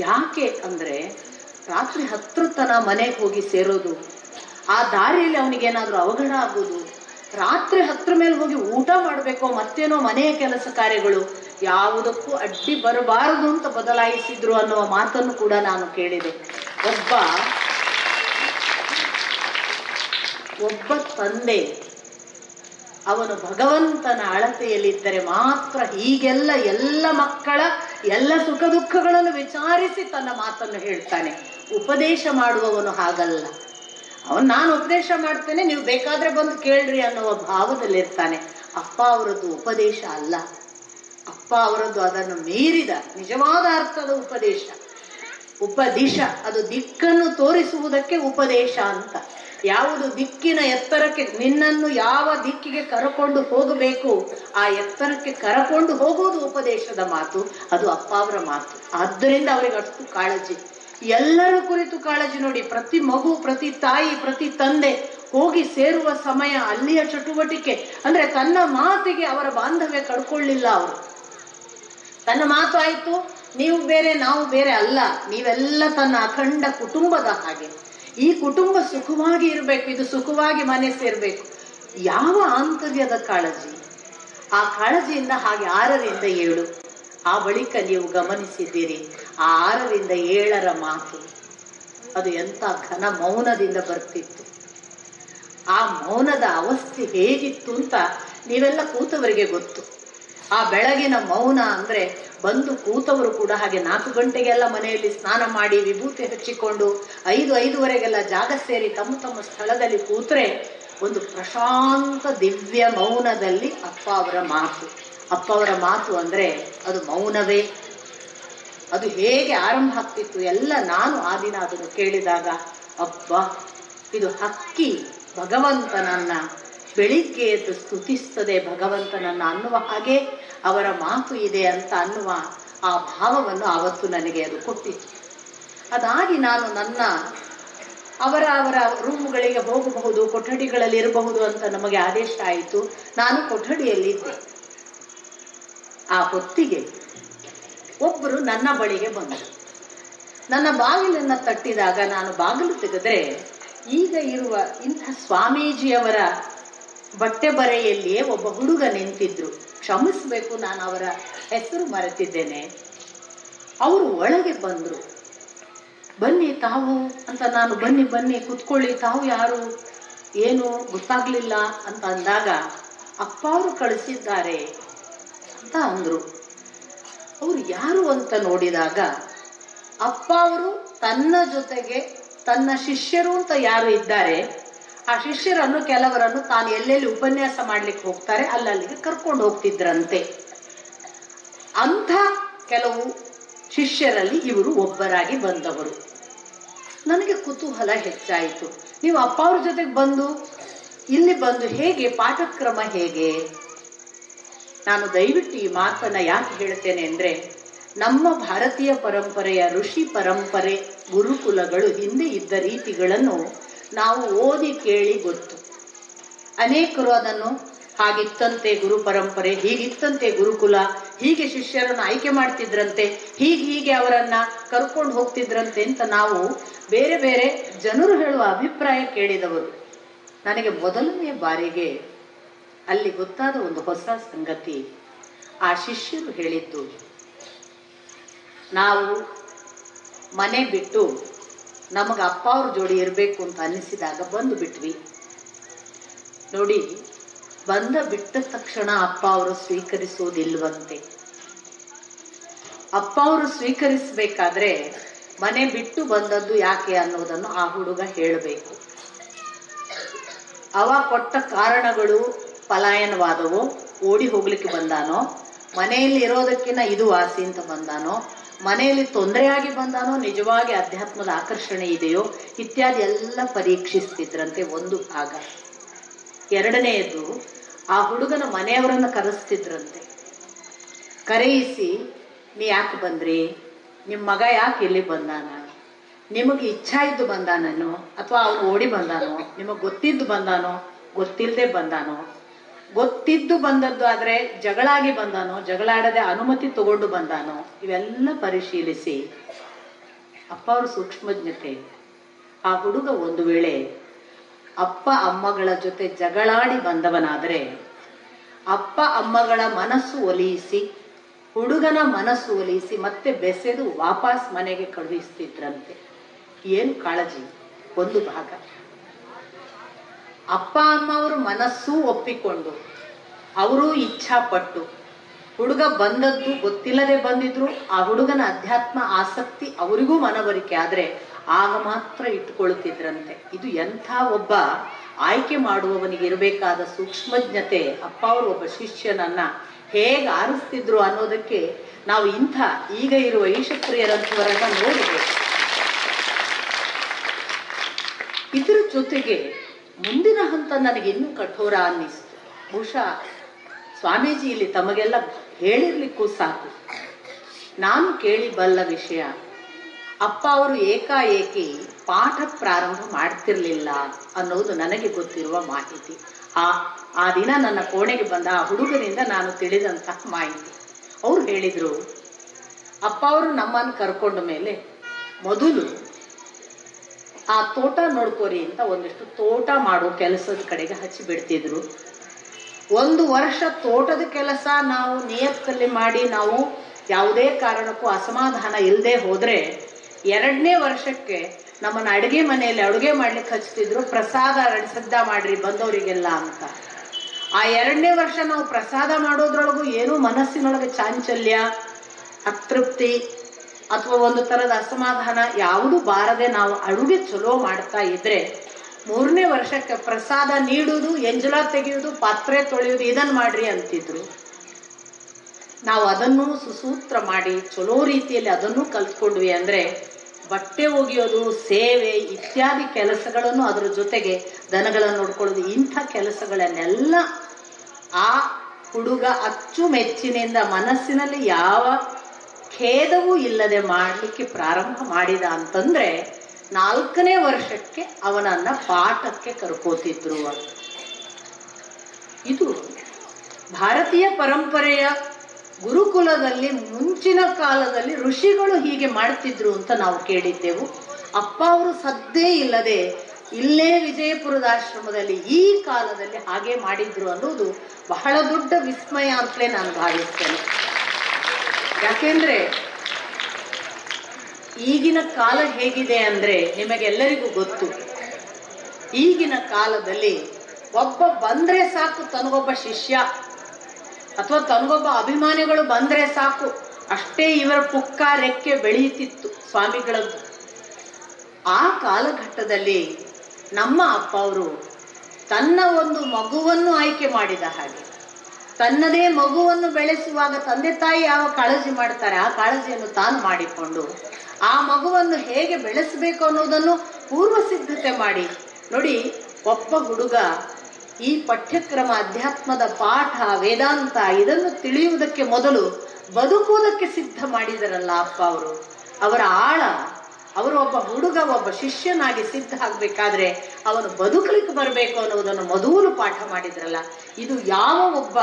ಯಾಕೆ ಅಂದ್ರೆ ರಾತ್ರಿ 10 ತನ ಮನೆಗೆ ಹೋಗಿ ಸೇರೋದು, ಆ ದಾರಿಯಲ್ಲಿ ಅವನಿಗೇನಾದ್ರೂ ಅವಘಡ ಆಗೋದು, ರಾತ್ರಿ 10 ಮೇಲೆ ಹೋಗಿ ಊಟ ಮಾಡ್ಬೇಕೋ ಮತ್ತೇನೋ ಮನೆಯ ಕೆಲಸ ಕಾರ್ಯಗಳು, ಯಾವುದಕ್ಕೂ ಅಡ್ಡಿ ಬರಬಾರದು ಅಂತ ಬದಲಾಯಿಸಿದ್ರು ಅನ್ನುವ ಮಾತನ್ನು ಕೂಡ ನಾನು ಕೇಳಿದೆ. ಒಬ್ಬ ತಂದೆ ಅವನು ಭಗವಂತನ ಅಳತೆಯಲ್ಲಿದ್ದರೆ ಮಾತ್ರ ಹೀಗೆಲ್ಲ ಎಲ್ಲ ಮಕ್ಕಳ ಎಲ್ಲ ಸುಖ ದುಃಖಗಳನ್ನು ವಿಚಾರಿಸಿ ತನ್ನ ಮಾತನ್ನು ಹೇಳ್ತಾನೆ. ಉಪದೇಶ ಮಾಡುವವನು ಹಾಗಲ್ಲ. ಅವನು ನಾನು ಉಪದೇಶ ಮಾಡ್ತೇನೆ, ನೀವು ಬೇಕಾದ್ರೆ ಬಂದು ಕೇಳ್ರಿ ಅನ್ನುವ ಭಾವದಲ್ಲಿರ್ತಾನೆ. ಅಪ್ಪ ಅವರದ್ದು ಉಪದೇಶ ಅಲ್ಲ, ಅಪ್ಪ ಅವರದ್ದು ಅದನ್ನು ಮೀರಿದ ನಿಜವಾದ ಅರ್ಥದ ಉಪದೇಶ. ಉಪದಿಶ ಅದು ದಿಕ್ಕನ್ನು ತೋರಿಸುವುದಕ್ಕೆ ಉಪದೇಶ ಅಂತ. ಯಾವುದು ದಿಕ್ಕಿನ ಎತ್ತರಕ್ಕೆ, ನಿನ್ನನ್ನು ಯಾವ ದಿಕ್ಕಿಗೆ ಕರಕೊಂಡು ಹೋಗಬೇಕು ಆ ಎತ್ತರಕ್ಕೆ ಕರಕೊಂಡು ಹೋಗುವುದು ಉಪದೇಶದ ಮಾತು, ಅದು ಅಪ್ಪ ಅವರ ಮಾತು. ಆದ್ದರಿಂದ ಅವರಿಗೆ ಅಷ್ಟು ಕಾಳಜಿ, ಎಲ್ಲರ ಕುರಿತು ಕಾಳಜಿ. ನೋಡಿ, ಪ್ರತಿ ಮಗು, ಪ್ರತಿ ತಾಯಿ, ಪ್ರತಿ ತಂದೆ ಹೋಗಿ ಸೇರುವ ಸಮಯ, ಅಲ್ಲಿಯ ಚಟುವಟಿಕೆ, ಅಂದ್ರೆ ತನ್ನ ಮಾತಿಗೆ ಅವರ ಬಾಂಧವ್ಯ ಕಳ್ಕೊಳ್ಳಿಲ್ಲ ಅವರು. ತನ್ನ ಮಾತು ಆಯ್ತು, ನೀವು ಬೇರೆ ನಾವು ಬೇರೆ ಅಲ್ಲ, ನೀವೆಲ್ಲ ತನ್ನ ಅಖಂಡ ಕುಟುಂಬದ ಹಾಗೆ. ಈ ಕುಟುಂಬ ಸುಖವಾಗಿ ಇರಬೇಕು, ಇದು ಸುಖವಾಗಿ ಮನೆ ಸೇರ್ಬೇಕು. ಯಾವ ಆಂತರ್ಯದ ಕಾಳಜಿ! ಆ ಕಾಳಜಿಯಿಂದ ಹಾಗೆ 6 ರಿಂದ 7. ಆ ಬಳಿಕ ನೀವು ಗಮನಿಸಿದ್ದೀರಿ, ಆ 6 ರಿಂದ 7 ಮಾತು ಅದು ಎಂತ ಘನ ಮೌನದಿಂದ ಬರ್ತಿತ್ತು. ಆ ಮೌನದ ಅವಸ್ಥೆ ಹೇಗಿತ್ತು ಅಂತ ನೀವೆಲ್ಲ ಕೂತವರಿಗೆ ಗೊತ್ತು. ಆ ಬೆಳಗಿನ ಮೌನ ಅಂದ್ರೆ ಬಂದು ಕೂತವರು ಕೂಡ ಹಾಗೆ 4 ಗಂಟೆಗೆಲ್ಲ ಮನೆಯಲ್ಲಿ ಸ್ನಾನ ಮಾಡಿ ವಿಭೂತಿ ಹಚ್ಚಿಕೊಂಡು 5-5:30 ಜಾಗ ಸೇರಿ ತಮ್ಮ ತಮ್ಮ ಸ್ಥಳದಲ್ಲಿ ಕೂತ್ರೆ ಒಂದು ಪ್ರಶಾಂತ ದಿವ್ಯ ಮೌನದಲ್ಲಿ ಅಪ್ಪ ಅವರ ಮಾತು. ಅಪ್ಪ ಅವರ ಮಾತು ಅಂದ್ರೆ ಅದು ಮೌನವೇ. ಅದು ಹೇಗೆ ಆರಂಭ ಆಗ್ತಿತ್ತು ಎಲ್ಲ ನಾನು ಆ ದಿನ ಅದನ್ನು ಕೇಳಿದಾಗ, ಅಪ್ಪ ಇದು ಹಕ್ಕಿ ಭಗವಂತನನ್ನ ಬೆಳಿಗ್ಗೆ ಎದ್ದು ಸ್ತುತಿಸ್ತದೆ ಭಗವಂತನನ್ನ ಅನ್ನುವ ಹಾಗೆ ಅವರ ಮಾತು ಇದೆ ಅಂತ ಅನ್ನುವ ಆ ಭಾವವನ್ನು ಆವತ್ತು ನನಗೆ ಅದು ಕೊಟ್ಟಿತ್ತು. ಅದಾಗಿ ನಾನು ಅವರ ರೂಮ್ಗಳಿಗೆ ಹೋಗಬಹುದು, ಕೊಠಡಿಗಳಲ್ಲಿ ಇರಬಹುದು ಅಂತ ನಮಗೆ ಆದೇಶ ಆಯಿತು. ನಾನು ಕೊಠಡಿಯಲ್ಲಿದ್ದೆ. ಆ ಹೊತ್ತಿಗೆ ಒಬ್ಬರು ನನ್ನ ಬಳಿಗೆ ಬಂದರು. ನನ್ನ ಬಾಗಿಲನ್ನ ತಟ್ಟಿದಾಗ ನಾನು ಬಾಗಿಲು ತೆಗೆದ್ರೆ ಈಗ ಇರುವ ಇಂಥ ಸ್ವಾಮೀಜಿಯವರ ಬಟ್ಟೆ ಬರೆಯಲ್ಲಿಯೇ ಒಬ್ಬ ಹುಡುಗ ನಿಂತಿದ್ರು. ಕ್ಷಮಿಸಬೇಕು, ನಾನು ಅವರ ಹೆಸರು ಮರೆತಿದ್ದೇನೆ. ಅವರು ಒಳಗೆ ಬಂದ್ರು. ಬನ್ನಿ ತಾವು ಅಂತ ನಾನು, ಬನ್ನಿ ಕುತ್ಕೊಳ್ಳಿ, ತಾವು ಯಾರು ಏನು ಗೊತ್ತಾಗ್ಲಿಲ್ಲ ಅಂತ ಅಂದಾಗ, ಅಪ್ಪ ಅವರು ಕಳಿಸಿದ್ದಾರೆ ಅಂತ ಅಂದ್ರು. ಅವರು ಯಾರು ಅಂತ ನೋಡಿದಾಗ, ಅಪ್ಪ ಅವರು ತನ್ನ ಜೊತೆಗೆ ತನ್ನ ಶಿಷ್ಯರು ಅಂತ ಯಾರು ಇದ್ದಾರೆ, ಆ ಶಿಷ್ಯರನ್ನು ಕೆಲವರನ್ನು ತಾನು ಎಲ್ಲೆಲ್ಲಿ ಉಪನ್ಯಾಸ ಮಾಡ್ಲಿಕ್ಕೆ ಹೋಗ್ತಾರೆ ಅಲ್ಲಲ್ಲಿಗೆ ಕರ್ಕೊಂಡು ಹೋಗ್ತಿದ್ರಂತೆ. ಅಂಥ ಕೆಲವು ಶಿಷ್ಯರಲ್ಲಿ ಇವರು ಒಬ್ಬರಾಗಿ ಬಂದವರು. ನನಗೆ ಕುತೂಹಲ ಹೆಚ್ಚಾಯಿತು. ನೀವು ಅಪ್ಪ ಅವ್ರ ಜೊತೆಗೆ ಬಂದು ಇಲ್ಲಿ ಬಂದು ಹೇಗೆ, ಪಾಠಕ್ರಮ ಹೇಗೆ? ನಾನು ದಯವಿಟ್ಟು ಈ ಮಾತನ್ನ ಯಾಕೆ ಹೇಳ್ತೇನೆ ಅಂದ್ರೆ, ನಮ್ಮ ಭಾರತೀಯ ಪರಂಪರೆಯ ಋಷಿ ಪರಂಪರೆ ಗುರುಕುಲಗಳು ಹಿಂದೆ ಇದ್ದ ರೀತಿಗಳನ್ನು ನಾವು ಓದಿ ಕೇಳಿ ಗೊತ್ತು. ಅನೇಕರು ಅದನ್ನು ಹಾಗಿತ್ತಂತೆ ಗುರು ಪರಂಪರೆ, ಹೀಗಿತ್ತಂತೆ ಗುರುಕುಲ, ಹೀಗೆ ಶಿಷ್ಯರನ್ನು ಆಯ್ಕೆ ಮಾಡ್ತಿದ್ರಂತೆ, ಹೀಗೆ ಅವರನ್ನ ಕರ್ಕೊಂಡು ಹೋಗ್ತಿದ್ರಂತೆ ಅಂತ ನಾವು ಬೇರೆ ಬೇರೆ ಜನರು ಹೇಳುವ ಅಭಿಪ್ರಾಯ ಕೇಳಿದವರು. ನನಗೆ ಮೊದಲನೆಯ ಬಾರಿಗೆ ಅಲ್ಲಿ ಗೊತ್ತಾದ ಒಂದು ಹೊಸ ಸಂಗತಿ, ಆ ಶಿಷ್ಯರು ಹೇಳಿದ್ದು, ನಾವು ಮನೆ ಬಿಟ್ಟು ನಮಗ ಅಪ್ಪ ಅವ್ರ ಜೋಡಿ ಇರಬೇಕು ಅಂತ ಅನ್ನಿಸಿದಾಗ ಬಂದು ಬಿಟ್ವಿ. ನೋಡಿ, ಬಿಟ್ಟ ತಕ್ಷಣ ಅಪ್ಪ ಅವರು ಸ್ವೀಕರಿಸುವುದಿಲ್ವಂತೆ. ಅಪ್ಪ ಅವರು ಸ್ವೀಕರಿಸಬೇಕಾದ್ರೆ ಮನೆ ಬಿಟ್ಟು ಬಂದದ್ದು ಯಾಕೆ ಅನ್ನೋದನ್ನು ಆ ಹುಡುಗ ಹೇಳಬೇಕು. ಅವ ಕೊಟ್ಟ ಕಾರಣಗಳು ಪಲಾಯನವಾದವೋ, ಓಡಿ ಹೋಗ್ಲಿಕ್ಕೆ ಬಂದಾನೋ, ಮನೆಯಲ್ಲಿ ಇರೋದಕ್ಕಿಂತ ಇದು ವಾಸಿ ಅಂತ ಬಂದಾನೋ, ಮನೆಯಲ್ಲಿ ತೊಂದರೆಯಾಗಿ ಬಂದಾನೋ, ನಿಜವಾಗಿ ಅಧ್ಯಾತ್ಮದ ಆಕರ್ಷಣೆ ಇದೆಯೋ ಇತ್ಯಾದಿ ಎಲ್ಲ ಪರೀಕ್ಷಿಸ್ತಿದ್ರಂತೆ ಒಂದು ಭಾಗ. ಎರಡನೆಯದು, ಆ ಹುಡುಗನ ಮನೆಯವರನ್ನು ಕರೆಸ್ತಿದ್ರಂತೆ. ಕರೆಯಿಸಿ, ನೀ ಯಾಕೆ ಬಂದ್ರಿ, ನಿಮ್ಮ ಮಗ ಯಾಕೆ ಇಲ್ಲಿ ಬಂದಾನ, ನಿಮಗೆ ಇಚ್ಛಾ ಇದ್ದು ಬಂದಾನೋ ಅಥವಾ ಅವನು ಓಡಿ ಬಂದಾನೋ, ನಿಮಗೆ ಗೊತ್ತಿದ್ದು ಬಂದಾನೋ ಗೊತ್ತಿಲ್ಲದೆ ಬಂದಾನೋ, ಗೊತ್ತಿದ್ದು ಬಂದದ್ದು ಆದ್ರೆ ಜಗಳಾಗಿ ಬಂದಾನೋ ಜಗಳಾಡದೆ ಅನುಮತಿ ತಗೊಂಡು ಬಂದಾನೋ, ಇವೆಲ್ಲ ಪರಿಶೀಲಿಸಿ ಅಪ್ಪ ಅವ್ರ ಸೂಕ್ಷ್ಮಜ್ಞತೆ. ಆ ಹುಡುಗ ಒಂದು ವೇಳೆ ಅಪ್ಪ ಅಮ್ಮಗಳ ಜೊತೆ ಜಗಳಾಡಿ ಬಂದವನಾದರೆ ಅಪ್ಪ ಅಮ್ಮಗಳ ಮನಸ್ಸು ಒಲಿಯಿಸಿ, ಹುಡುಗನ ಮನಸ್ಸು ಒಲಿಯಿಸಿ ಮತ್ತೆ ಬೆಸೆದು ವಾಪಸ್ ಮನೆಗೆ ಕಳುಹಿಸ್ತಿದ್ರಂತೆ. ಏನು ಕಾಳಜಿ! ಒಂದು ಭಾಗ. ಅಪ್ಪ ಅಮ್ಮ ಅವರು ಮನಸ್ಸು ಒಪ್ಪಿಕೊಂಡು ಅವರು ಇಚ್ಛಾಪಟ್ಟು ಹುಡುಗ ಬಂದದ್ದು ಗೊತ್ತಿಲ್ಲದೆ ಬಂದಿದ್ರು, ಆ ಹುಡುಗನ ಅಧ್ಯಾತ್ಮ ಆಸಕ್ತಿ ಅವರಿಗೂ ಮನವರಿಕೆ ಆದ್ರೆ ಆಗ ಮಾತ್ರ ಇಟ್ಕೊಳ್ತಿದ್ರಂತೆ. ಇದು ಎಂಥ ಒಬ್ಬ ಆಯ್ಕೆ ಮಾಡುವವನಿಗೆ ಇರಬೇಕಾದ ಸೂಕ್ಷ್ಮಜ್ಞತೆ. ಅಪ್ಪ ಅವರು ಒಬ್ಬ ಶಿಷ್ಯನನ್ನ ಹೇಗೆ ಆರಿಸ್ತಿದ್ರು ಅನ್ನೋದಕ್ಕೆ ನಾವು ಇಂಥ ಈಗ ಇರುವ ಈಶಪ್ರಿಯರಂಥವರನ್ನ ನೋಡಬೇಕು. ಇದ್ರ ಜೊತೆಗೆ ಮುಂದಿನ ಹಂತ ನನಗೆ ಇನ್ನೂ ಕಠೋರ ಅನ್ನಿಸ್ತು. ಬಹುಶಃ ಸ್ವಾಮೀಜಿ ಇಲ್ಲಿ ತಮಗೆಲ್ಲ ಹೇಳಿರ್ಲಿಕ್ಕೂ ಸಾಕು. ನಾನು ಕೇಳಿ ಬಲ್ಲ ವಿಷಯ, ಅಪ್ಪ ಅವರು ಏಕಾಏಕಿ ಪಾಠ ಪ್ರಾರಂಭ ಮಾಡ್ತಿರ್ಲಿಲ್ಲ ಅನ್ನೋದು ನನಗೆ ಗೊತ್ತಿರುವ ಮಾಹಿತಿ. ಆ ದಿನ ನನ್ನ ಕೋಣೆಗೆ ಬಂದ ಆ ಹುಡುಗನಿಂದ ನಾನು ತಿಳಿದಂತಹ ಮಾಹಿತಿ. ಅವ್ರು ಹೇಳಿದ್ರು, ಅಪ್ಪ ಅವರು ನಮ್ಮನ್ನು ಕರ್ಕೊಂಡ ಮೇಲೆ ಮೊದಲು ಆ ತೋಟ ನೋಡ್ಕೋರಿ ಅಂತ ಒಂದಿಷ್ಟು ತೋಟ ಮಾಡೋ ಕೆಲಸದ ಕಡೆಗೆ ಹಚ್ಚಿ ಬಿಡ್ತಿದ್ರು. 1 ವರ್ಷ ತೋಟದ ಕೆಲಸ ನಾವು ನಿಯತ್ತಲ್ಲಿ ಮಾಡಿ ನಾವು ಯಾವುದೇ ಕಾರಣಕ್ಕೂ ಅಸಮಾಧಾನ ಇಲ್ಲದೆ ಹೋದ್ರೆ 2ನೇ ವರ್ಷಕ್ಕೆ ನಮ್ಮನ್ನ ಅಡುಗೆ ಮನೆಯಲ್ಲಿ ಅಡುಗೆ ಮಾಡ್ಲಿಕ್ಕೆ ಹಚ್ತಿದ್ರು. ಪ್ರಸಾದ ಸಿದ್ಧ ಮಾಡ್ರಿ ಬಂದವರಿಗೆಲ್ಲ ಅಂತ. ಆ 2ನೇ ವರ್ಷ ನಾವು ಪ್ರಸಾದ ಮಾಡೋದ್ರೊಳಗೂ ಏನೋ ಮನಸ್ಸಿನೊಳಗೆ ಚಾಂಚಲ್ಯ, ಅತೃಪ್ತಿ ಅಥವಾ ಒಂದು ತರದ ಅಸಮಾಧಾನ ಯಾವುದು ಬಾರದೆ ನಾವು ಅಡುಗೆ ಚಲೋ ಮಾಡ್ತಾ ಇದ್ರೆ 3ನೇ ವರ್ಷಕ್ಕೆ ಪ್ರಸಾದ ನೀಡುವುದು, ಎಂಜಲ ತೆಗೆಯುವುದು, ಪಾತ್ರೆ ತೊಳೆಯುವುದು ಇದನ್ನು ಮಾಡ್ರಿ ಅಂತಿದ್ರು. ನಾವು ಅದನ್ನು ಸುಸೂತ್ರ ಮಾಡಿ ಚಲೋ ರೀತಿಯಲ್ಲಿ ಅದನ್ನು ಕಲ್ತ್ಕೊಂಡ್ವಿ ಅಂದ್ರೆ ಬಟ್ಟೆ ಒಗೆಯೋದು, ಸೇವೆ ಇತ್ಯಾದಿ ಕೆಲಸಗಳನ್ನು, ಅದರ ಜೊತೆಗೆ ದನಗಳನ್ನು ನೋಡ್ಕೊಳ್ಳೋದು, ಇಂಥ ಕೆಲಸಗಳನ್ನೆಲ್ಲ ಆ ಹುಡುಗ ಅಚ್ಚುಮೆಚ್ಚಿನಿಂದ ಮನಸ್ಸಿನಲ್ಲಿ ಯಾವ ಖೇದವೂ ಇಲ್ಲದೆ ಮಾಡಲಿಕ್ಕೆ ಪ್ರಾರಂಭ ಮಾಡಿದ ಅಂತಂದ್ರೆ 4ನೇ ವರ್ಷಕ್ಕೆ ಅವನನ್ನ ಪಾಠಕ್ಕೆ ಕರ್ಕೋತಿದ್ರು. ಇದು ಭಾರತೀಯ ಪರಂಪರೆಯ ಗುರುಕುಲದಲ್ಲಿ ಮುಂಚಿನ ಕಾಲದಲ್ಲಿ ಋಷಿಗಳು ಹೀಗೆ ಮಾಡ್ತಿದ್ರು ಅಂತ ನಾವು ಕೇಳಿದ್ದೆವು. ಅಪ್ಪ ಅವರು ಸದ್ದೇ ಇಲ್ಲದೆ ಇಲ್ಲೇ ವಿಜಯಪುರದ ಆಶ್ರಮದಲ್ಲಿ ಈ ಕಾಲದಲ್ಲಿ ಹಾಗೆ ಮಾಡಿದ್ರು ಅನ್ನೋದು ಬಹಳ ದೊಡ್ಡ ವಿಸ್ಮಯ ಅಂತಲೇ ನಾನು ಭಾವಿಸ್ತೇನೆ. ಯಾಕೆಂದ್ರೆ ಈಗಿನ ಕಾಲ ಹೇಗಿದೆ ಅಂದ್ರೆ ನಿಮಗೆಲ್ಲರಿಗೂ ಗೊತ್ತು. ಈಗಿನ ಕಾಲದಲ್ಲಿ ಒಬ್ಬ ಬಂದ್ರೆ ಸಾಕು, ತನಗೊಬ್ಬ ಶಿಷ್ಯ ಅಥವಾ ತನಗೊಬ್ಬ ಅಭಿಮಾನಿಗಳು ಬಂದ್ರೆ ಸಾಕು, ಅಷ್ಟೇ ಇವರ ಪುಕ್ಕ ರೆಕ್ಕೆ ಬೆಳೆಯುತ್ತಿತ್ತು ಸ್ವಾಮಿಗಳದ್ದು. ಆ ಕಾಲಘಟ್ಟದಲ್ಲಿ ನಮ್ಮ ಅಪ್ಪ ಅವರು ತನ್ನ ಒಂದು ಮಗುವನ್ನು ಆಯ್ಕೆ ಮಾಡಿದ ಹಾಗೆ, ತನ್ನದೇ ಮಗುವನ್ನು ಬೆಳೆಸುವಾಗ ತಂದೆ ತಾಯಿ ಯಾವ ಕಾಳಜಿ ಮಾಡ್ತಾರೆ ಆ ಕಾಳಜಿಯನ್ನು ತಾನು ಮಾಡಿಕೊಂಡು ಆ ಮಗುವನ್ನು ಹೇಗೆ ಬೆಳೆಸಬೇಕು ಅನ್ನೋದನ್ನು ಪೂರ್ವ ಸಿದ್ಧತೆ ಮಾಡಿ ನೋಡಿ. ಒಬ್ಬ ಹುಡುಗ ಈ ಪಠ್ಯಕ್ರಮ, ಅಧ್ಯಾತ್ಮದ ಪಾಠ, ವೇದಾಂತ ಇದನ್ನು ತಿಳಿಯುವುದಕ್ಕೆ ಮೊದಲು ಬದುಕುವುದಕ್ಕೆ ಸಿದ್ಧ ಮಾಡಿದರಲ್ಲ ಅಪ್ಪ ಅವರು. ಅವರ ಆಳ, ಅವರು ಒಬ್ಬ ಹುಡುಗ ಒಬ್ಬ ಶಿಷ್ಯನಾಗಿ ಸಿದ್ಧ ಆಗ್ಬೇಕಾದ್ರೆ ಅವನು ಬದುಕಲಿಕ್ಕೆ ಬರಬೇಕು ಅನ್ನೋದನ್ನು ಮೊದಲು ಪಾಠ ಮಾಡಿದ್ರಲ್ಲ. ಇದು ಯಾವ ಒಬ್ಬ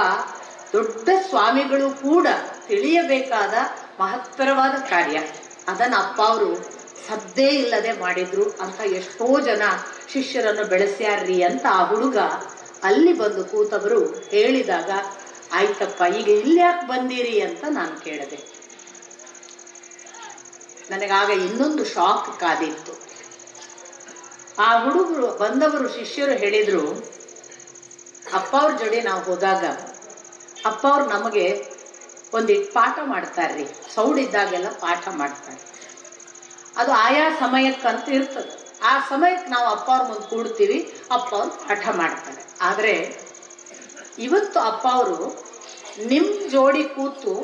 ದೊಡ್ಡ ಸ್ವಾಮಿಗಳು ಕೂಡ ತಿಳಿಯಬೇಕಾದ ಮಹತ್ತರವಾದ ಕಾರ್ಯ. ಅದನ್ನ ಅಪ್ಪ ಅವರು ಸದ್ದೇ ಇಲ್ಲದೆ ಮಾಡಿದ್ರು ಅಂತ ಎಷ್ಟೋ ಜನ ಶಿಷ್ಯರನ್ನು ಬೆಳೆಸ್ಯಾರ್ರಿ ಅಂತ ಆ ಹುಡುಗ ಅಲ್ಲಿ ಬಂದು ಕೂತವರು ಹೇಳಿದಾಗ, ಆಯ್ತಪ್ಪ ಈಗ ಇಲ್ಲಿ ಯಾಕೆ ಬಂದಿರಿ ಅಂತ ನಾನು ಕೇಳಿದೆ. ನನಗಾಗ ಇನ್ನೊಂದು ಶಾಕ್ ಕಾದಿತ್ತು. ಆ ಹುಡುಗರು ಬಂದವರು ಶಿಷ್ಯರು ಹೇಳಿದ್ರು, ಅಪ್ಪ ಅವ್ರ ಜೊತೆ ನಾವು ಹೋದಾಗ ಅಪ್ಪ ಅವ್ರು ನಮಗೆ ಒಂದಿಟ್ಟು ಪಾಠ ಮಾಡ್ತಾರ್ರಿ, ಸೌಡಿದ್ದಾಗೆಲ್ಲ ಪಾಠ ಮಾಡ್ತಾರೆ. ಅದು ಆಯಾ ಸಮಯಕ್ಕಂತ ಇರ್ತದೆ. ಆ ಸಮಯಕ್ಕೆ ನಾವು ಅಪ್ಪ ಅವ್ರ ಮುಂದೆ ಕೂಡ್ತೀವಿ, ಅಪ್ಪ ಅವ್ರು ಪಾಠ ಮಾಡ್ತಾರೆ. ಆದ್ರೆ ಇವತ್ತು ಅಪ್ಪ ಅವರು ನಿಮ್ ಜೋಡಿ ಕೂತು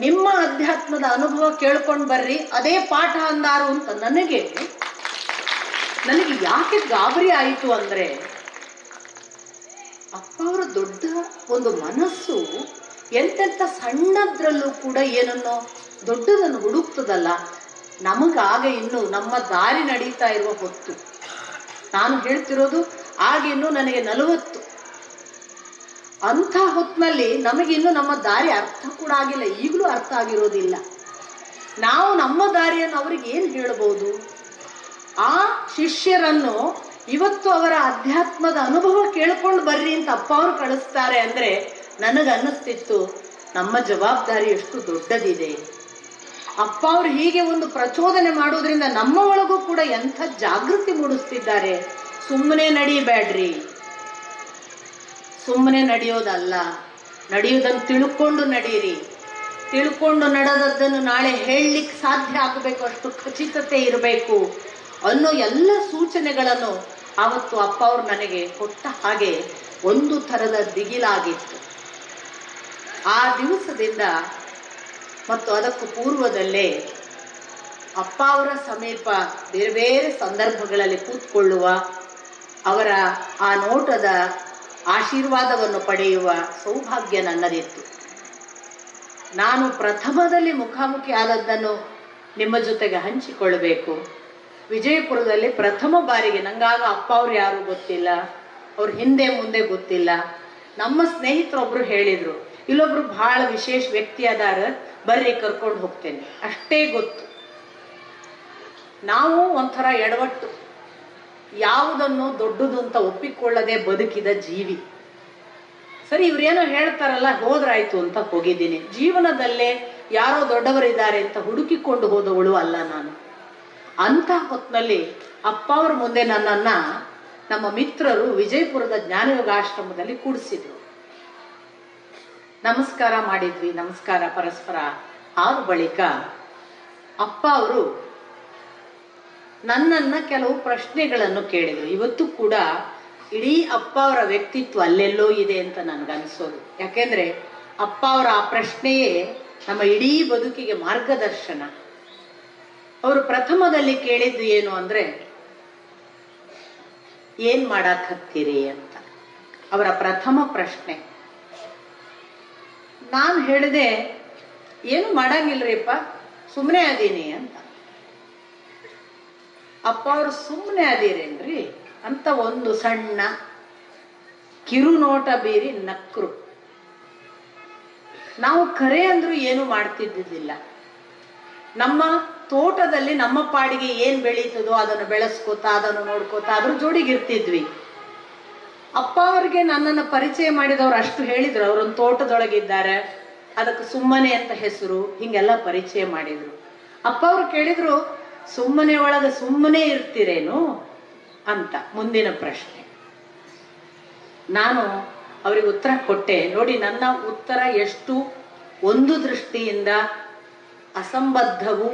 ನಿಮ್ಮ ಅಧ್ಯಾತ್ಮದ ಅನುಭವ ಕೇಳ್ಕೊಂಡು ಬರ್ರಿ, ಅದೇ ಪಾಠ ಅಂದಾರು ಅಂತ ನನಗೆ ಯಾಕೆ ಗಾಬರಿ ಆಯಿತು ಅಂದ್ರೆ, ಅಪ್ಪ ಅವರ ದೊಡ್ಡ ಒಂದು ಮನಸ್ಸು ಎಂತೆಂಥ ಸಣ್ಣದ್ರಲ್ಲೂ ಕೂಡ ಏನನ್ನೋ ದೊಡ್ಡದನ್ನು ಹುಡುಕ್ತದಲ್ಲ. ನಮಗಾಗ ಇನ್ನು ನಮ್ಮ ದಾರಿ ನಡೀತಾ ಇರುವ ಹೊತ್ತು, ನಾನು ಹೇಳ್ತಿರೋದು ಆಗಿನ್ನು ನನಗೆ 40. ಅಂಥ ಹೊತ್ತಿನಲ್ಲಿ ನಮಗಿನ್ನು ನಮ್ಮ ದಾರಿ ಅರ್ಥ ಕೂಡ ಆಗಿಲ್ಲ, ಈಗಲೂ ಅರ್ಥ ಆಗಿರೋದಿಲ್ಲ. ನಾವು ನಮ್ಮ ದಾರಿಯನ್ನು ಅವ್ರಿಗೆ ಏನು ಹೇಳ್ಬೋದು? ಆ ಶಿಷ್ಯರನ್ನು ಇವತ್ತು ಅವರ ಅಧ್ಯಾತ್ಮದ ಅನುಭವ ಕೇಳ್ಕೊಂಡು ಬರ್ರಿ ಅಂತ ಅಪ್ಪ ಅವರು ಕಳಿಸ್ತಾರೆ ಅಂದ್ರೆ ನನಗನ್ನಿಸ್ತಿತ್ತು ನಮ್ಮ ಜವಾಬ್ದಾರಿ ಎಷ್ಟು ದೊಡ್ಡದಿದೆ. ಅಪ್ಪ ಅವರು ಹೀಗೆ ಒಂದು ಪ್ರಚೋದನೆ ಮಾಡೋದ್ರಿಂದ ನಮ್ಮ ಒಳಗೂ ಕೂಡ ಎಂಥ ಜಾಗೃತಿ ಮೂಡಿಸ್ತಿದ್ದಾರೆ. ಸುಮ್ಮನೆ ನಡೀಬೇಡ್ರಿ, ಸುಮ್ಮನೆ ನಡೆಯೋದಲ್ಲ, ನಡೆಯೋದನ್ನು ತಿಳ್ಕೊಂಡು ನಡೀರಿ. ತಿಳ್ಕೊಂಡು ನಡೆದದ್ದನ್ನು ನಾಳೆ ಹೇಳಲಿಕ್ಕೆ ಸಾಧ್ಯ ಆಗಬೇಕು, ಅಷ್ಟು ಖಚಿತತೆ ಇರಬೇಕು ಅನ್ನೋ ಎಲ್ಲ ಸೂಚನೆಗಳನ್ನು ಆವತ್ತು ಅಪ್ಪ ಅವರು ನನಗೆ ಕೊಟ್ಟ ಹಾಗೆ ಒಂದು ಥರದ ದಿಗಿಲಾಗಿತ್ತು. ಆ ದಿವಸದಿಂದ ಮತ್ತು ಅದಕ್ಕೂ ಪೂರ್ವದಲ್ಲೇ ಅಪ್ಪ ಅವರ ಸಮೀಪ ಬೇರೆ ಬೇರೆ ಸಂದರ್ಭಗಳಲ್ಲಿ ಕೂತ್ಕೊಳ್ಳುವ, ಅವರ ಆ ನೋಟದ ಆಶೀರ್ವಾದವನ್ನು ಪಡೆಯುವ ಸೌಭಾಗ್ಯ ನನ್ನದಿತ್ತು. ನಾನು ಪ್ರಥಮದಲ್ಲಿ ಮುಖಾಮುಖಿ ಆದದ್ದನ್ನು ನಿಮ್ಮ ಜೊತೆಗೆ ಹಂಚಿಕೊಳ್ಳಬೇಕು. ವಿಜಯಪುರದಲ್ಲಿ ಪ್ರಥಮ ಬಾರಿಗೆ, ನಂಗಾಗ ಅಪ್ಪ ಅವ್ರು ಯಾರು ಗೊತ್ತಿಲ್ಲ, ಅವ್ರ ಹಿಂದೆ ಮುಂದೆ ಗೊತ್ತಿಲ್ಲ. ನಮ್ಮ ಸ್ನೇಹಿತರೊಬ್ರು ಹೇಳಿದ್ರು, ಇಲ್ಲೊಬ್ರು ಬಹಳ ವಿಶೇಷ ವ್ಯಕ್ತಿ ಅದಾರ, ಬರ್ರಿ ಕರ್ಕೊಂಡು ಹೋಗ್ತೇನೆ, ಅಷ್ಟೇ ಗೊತ್ತು. ನಾವು ಒಂಥರ ಎಡವಟ್ಟು, ಯಾವುದನ್ನು ದೊಡ್ಡದು ಅಂತ ಒಪ್ಪಿಕೊಳ್ಳದೆ ಬದುಕಿದ ಜೀವಿ. ಸರಿ, ಇವ್ರೇನೋ ಹೇಳ್ತಾರಲ್ಲ, ಹೋದ್ರಾಯ್ತು ಅಂತ ಹೋಗಿದ್ದೀನಿ. ಜೀವನದಲ್ಲೇ ಯಾರೋ ದೊಡ್ಡವರಿದ್ದಾರೆ ಅಂತ ಹುಡುಕಿಕೊಂಡು ಹೋದವಳು ಅಲ್ಲ ನಾನು. ಅಂತ ಹೊತ್ತಿನಲ್ಲಿ ಅಪ್ಪ ಅವ್ರ ಮುಂದೆ ನನ್ನನ್ನ ನಮ್ಮ ಮಿತ್ರರು ವಿಜಯಪುರದ ಜ್ಞಾನಯೋಗಾಶ್ರಮದಲ್ಲಿ ಕೂಡಿಸಿದ್ರು. ನಮಸ್ಕಾರ ಮಾಡಿದ್ವಿ, ನಮಸ್ಕಾರ ಪರಸ್ಪರ ಆದ ಬಳಿಕ ಅಪ್ಪ ಅವರು ನನ್ನನ್ನ ಕೆಲವು ಪ್ರಶ್ನೆಗಳನ್ನು ಕೇಳಿದ್ರು. ಇವತ್ತು ಕೂಡ ಇಡೀ ಅಪ್ಪ ಅವರ ವ್ಯಕ್ತಿತ್ವ ಅಲ್ಲೆಲ್ಲೋ ಇದೆ ಅಂತ ನನ್ಗನ್ಸೋದು. ಯಾಕೆಂದ್ರೆ ಅಪ್ಪ ಅವರ ಆ ಪ್ರಶ್ನೆಯೇ ನಮ್ಮ ಇಡೀ ಬದುಕಿಗೆ ಮಾರ್ಗದರ್ಶನ. ಅವರು ಪ್ರಥಮದಲ್ಲಿ ಕೇಳಿದ್ದು ಏನು ಅಂದ್ರೆ, ಏನ್ ಮಾಡಾಕ್ ಹತ್ತೀರಿ ಅಂತ ಅವರ ಪ್ರಥಮ ಪ್ರಶ್ನೆ. ನಾನು ಹೇಳಿದೆ, ಏನು ಮಾಡಂಗಿಲ್ರಿಪ್ಪ, ಸುಮ್ಮನೆ ಅದೀನಿ ಅಂತ. ಅಪ್ಪ ಅವರು ಸುಮ್ಮನೆ ಅದೀರೇನ್ರಿ ಅಂತ ಒಂದು ಸಣ್ಣ ಕಿರುನೋಟ ಬೀರಿ ನಕ್ರು. ನಾವು ಕರೆ ಅಂದ್ರೂ ಏನು ಮಾಡ್ತಿದ್ದಿಲ್ಲ. ನಮ್ಮ ತೋಟದಲ್ಲಿ ನಮ್ಮ ಪಾಡಿಗೆ ಏನ್ ಬೆಳೀತದೋ ಅದನ್ನು ಬೆಳೆಸ್ಕೋತಾ, ಅದನ್ನು ನೋಡ್ಕೋತಾ ಅದ್ರ ಜೋಡಿಗಿರ್ತಿದ್ವಿ. ಅಪ್ಪ ಅವ್ರಿಗೆ ನನ್ನನ್ನು ಪರಿಚಯ ಮಾಡಿದವ್ರು ಅಷ್ಟು ಹೇಳಿದ್ರು, ಅವರೊಂದು ತೋಟದೊಳಗಿದ್ದಾರೆ, ಅದಕ್ಕೆ ಸುಮ್ಮನೆ ಅಂತ ಹೆಸರು, ಹಿಂಗೆಲ್ಲ ಪರಿಚಯ ಮಾಡಿದ್ರು. ಅಪ್ಪ ಅವ್ರು ಕೇಳಿದ್ರು, ಸುಮ್ಮನೆ ಒಳಗೆ ಸುಮ್ಮನೆ ಇರ್ತೀರೇನು ಅಂತ ಮುಂದಿನ ಪ್ರಶ್ನೆ. ನಾನು ಅವ್ರಿಗೆ ಉತ್ತರ ಕೊಟ್ಟೆ. ನೋಡಿ, ನನ್ನ ಉತ್ತರ ಎಷ್ಟು ಒಂದು ದೃಷ್ಟಿಯಿಂದ ಅಸಂಬದ್ಧವು,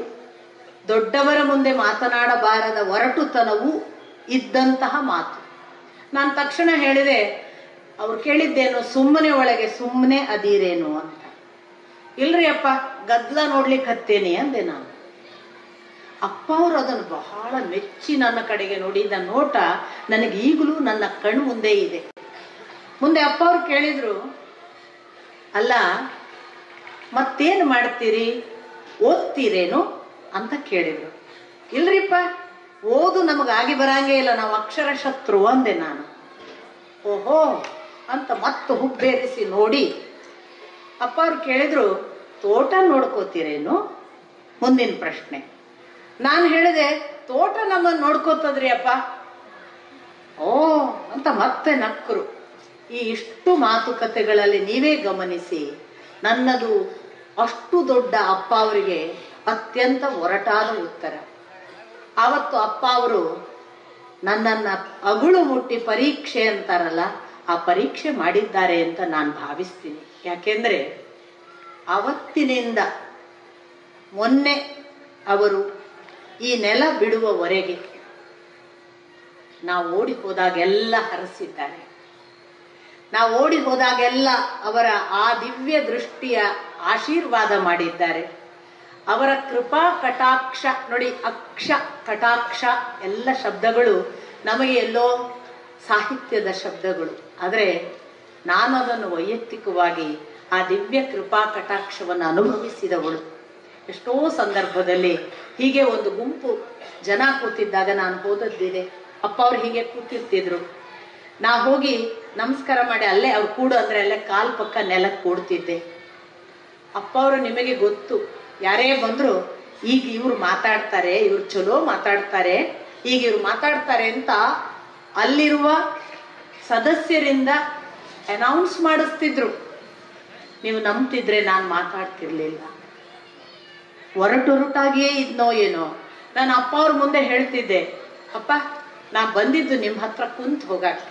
ದೊಡ್ಡವರ ಮುಂದೆ ಮಾತನಾಡಬಾರದ ಒರಟುತನವೂ ಇದ್ದಂತಹ ಮಾತು. ನಾನು ತಕ್ಷಣ ಹೇಳಿದೆ, ಅವ್ರು ಕೇಳಿದ್ದೇನು, ಸುಮ್ಮನೆ ಒಳಗೆ ಸುಮ್ಮನೆ ಅದೀರೇನು ಅಂತ. ಇಲ್ರಿ ಅಪ್ಪ, ಗದ್ಲ ನೋಡ್ಲಿಕ್ಕೆ ಹತ್ತೇನೆ ಅಂದೆ ನಾನು. ಅಪ್ಪ ಅವರು ಅದನ್ನು ಬಹಳ ಮೆಚ್ಚಿ ನನ್ನ ಕಡೆಗೆ ನೋಡಿದ ನೋಟ ನನಗೆ ಈಗಲೂ ನನ್ನ ಕಣ್ಣು ಮುಂದೆ ಇದೆ. ಮುಂದೆ ಅಪ್ಪ ಅವ್ರು ಕೇಳಿದ್ರು, ಅಲ್ಲ ಮತ್ತೇನು ಮಾಡ್ತೀರಿ, ಓದ್ತೀರೇನು ಅಂತ ಕೇಳಿದ್ರು. ಇಲ್ರಿಪ್ಪ, ಓದು ನಮಗಾಗಿ ಬರಂಗೇ ಇಲ್ಲ, ನಾವು ಅಕ್ಷರ ಶತ್ರು ಅಂದೆ ನಾನು. ಓಹೋ ಅಂತ ಮತ್ತೆ ಹುಬ್ಬೇರಿಸಿ ನೋಡಿ ಅಪ್ಪ ಅವ್ರು ಕೇಳಿದ್ರು, ತೋಟ ನೋಡ್ಕೋತೀರೇನು ಮುಂದಿನ ಪ್ರಶ್ನೆ. ನಾನು ಹೇಳಿದೆ, ತೋಟ ನಮ್ಮನ್ನು ನೋಡ್ಕೋತದ್ರಿ ಅಪ್ಪ. ಓ ಅಂತ ಮತ್ತೆ ನಕ್ಕರು. ಈ ಇಷ್ಟು ಮಾತುಕತೆಗಳಲ್ಲಿ ನೀವೇ ಗಮನಿಸಿ, ನನ್ನದು ಅಷ್ಟು ದೊಡ್ಡ ಅಪ್ಪ ಅವರಿಗೆ ಅತ್ಯಂತ ಒರಟಾದ ಉತ್ತರ. ಆವತ್ತು ಅಪ್ಪ ಅವರು ನನ್ನನ್ನ ಅಗುಳು ಮುಟ್ಟಿ ಪರೀಕ್ಷೆ ಅಂತಾರಲ್ಲ, ಆ ಪರೀಕ್ಷೆ ಮಾಡಿದ್ದಾರೆ ಅಂತ ನಾನು ಭಾವಿಸ್ತೀನಿ. ಯಾಕೆಂದ್ರೆ ಅವತ್ತಿನಿಂದ ಮೊನ್ನೆ ಅವರು ಈ ನೆಲ ಬಿಡುವವರೆಗೆ ನಾವು ಓಡಿ ಹೋದಾಗೆಲ್ಲ ಹರಸಿದ್ದಾರೆ. ನಾವು ಓಡಿ ಹೋದಾಗೆಲ್ಲ ಅವರ ಆ ದಿವ್ಯ ದೃಷ್ಟಿಯ ಆಶೀರ್ವಾದ ಮಾಡಿದ್ದಾರೆ. ಅವರ ಕೃಪಾ ಕಟಾಕ್ಷ ನೋಡಿ, ಅಕ್ಷ ಕಟಾಕ್ಷ ಎಲ್ಲ ಶಬ್ದಗಳು ನಮಗೆ ಎಲ್ಲೋ ಸಾಹಿತ್ಯದ ಶಬ್ದಗಳು, ಆದರೆ ನಾನು ಅದನ್ನು ವೈಯಕ್ತಿಕವಾಗಿ ಆ ದಿವ್ಯ ಕೃಪಾ ಕಟಾಕ್ಷವನ್ನು ಅನುಭವಿಸಿದವಳು. ಎಷ್ಟೋ ಸಂದರ್ಭದಲ್ಲಿ ಹೀಗೆ ಒಂದು ಗುಂಪು ಜನ ಕೂತಿದ್ದಾಗ ನಾನು ಹೋದದ್ದಿದೆ. ಅಪ್ಪ ಅವ್ರು ಹೀಗೆ ಕೂತಿರ್ತಿದ್ರು, ನಾ ಹೋಗಿ ನಮಸ್ಕಾರ ಮಾಡಿ ಅಲ್ಲೇ ಅವ್ರು ಕೂಡು ಅಂದ್ರೆ ಅಲ್ಲೇ ಕಾಲ್ ಪಕ್ಕ ನೆಲಕ್ಕೆ ಕೂಡ್ತಿದ್ದೆ. ಅಪ್ಪ ಅವರು ನಿಮಗೆ ಗೊತ್ತು, ಯಾರೇ ಬಂದ್ರು ಈಗ ಇವ್ರು ಮಾತಾಡ್ತಾರೆ, ಇವ್ರು ಚಲೋ ಮಾತಾಡ್ತಾರೆ, ಈಗ ಇವ್ರು ಮಾತಾಡ್ತಾರೆ ಅಂತ ಅಲ್ಲಿರುವ ಸದಸ್ಯರಿಂದ ಅನೌನ್ಸ್ ಮಾಡಿಸ್ತಿದ್ರು. ನೀವು ನಂಬ್ತಿದ್ರೆ ನಾನು ಮಾತಾಡ್ತಿರ್ಲಿಲ್ಲ, ಒರಟೊರಟಾಗಿಯೇ ಇದ್ನೋ ಏನೋ. ನಾನು ಅಪ್ಪ ಅವ್ರ ಮುಂದೆ ಹೇಳ್ತಿದ್ದೆ, ಅಪ್ಪ ನಾ ಬಂದಿದ್ದು ನಿಮ್ಮ ಹತ್ರ ಕುಂತ್ ಹೋಗಾಕ,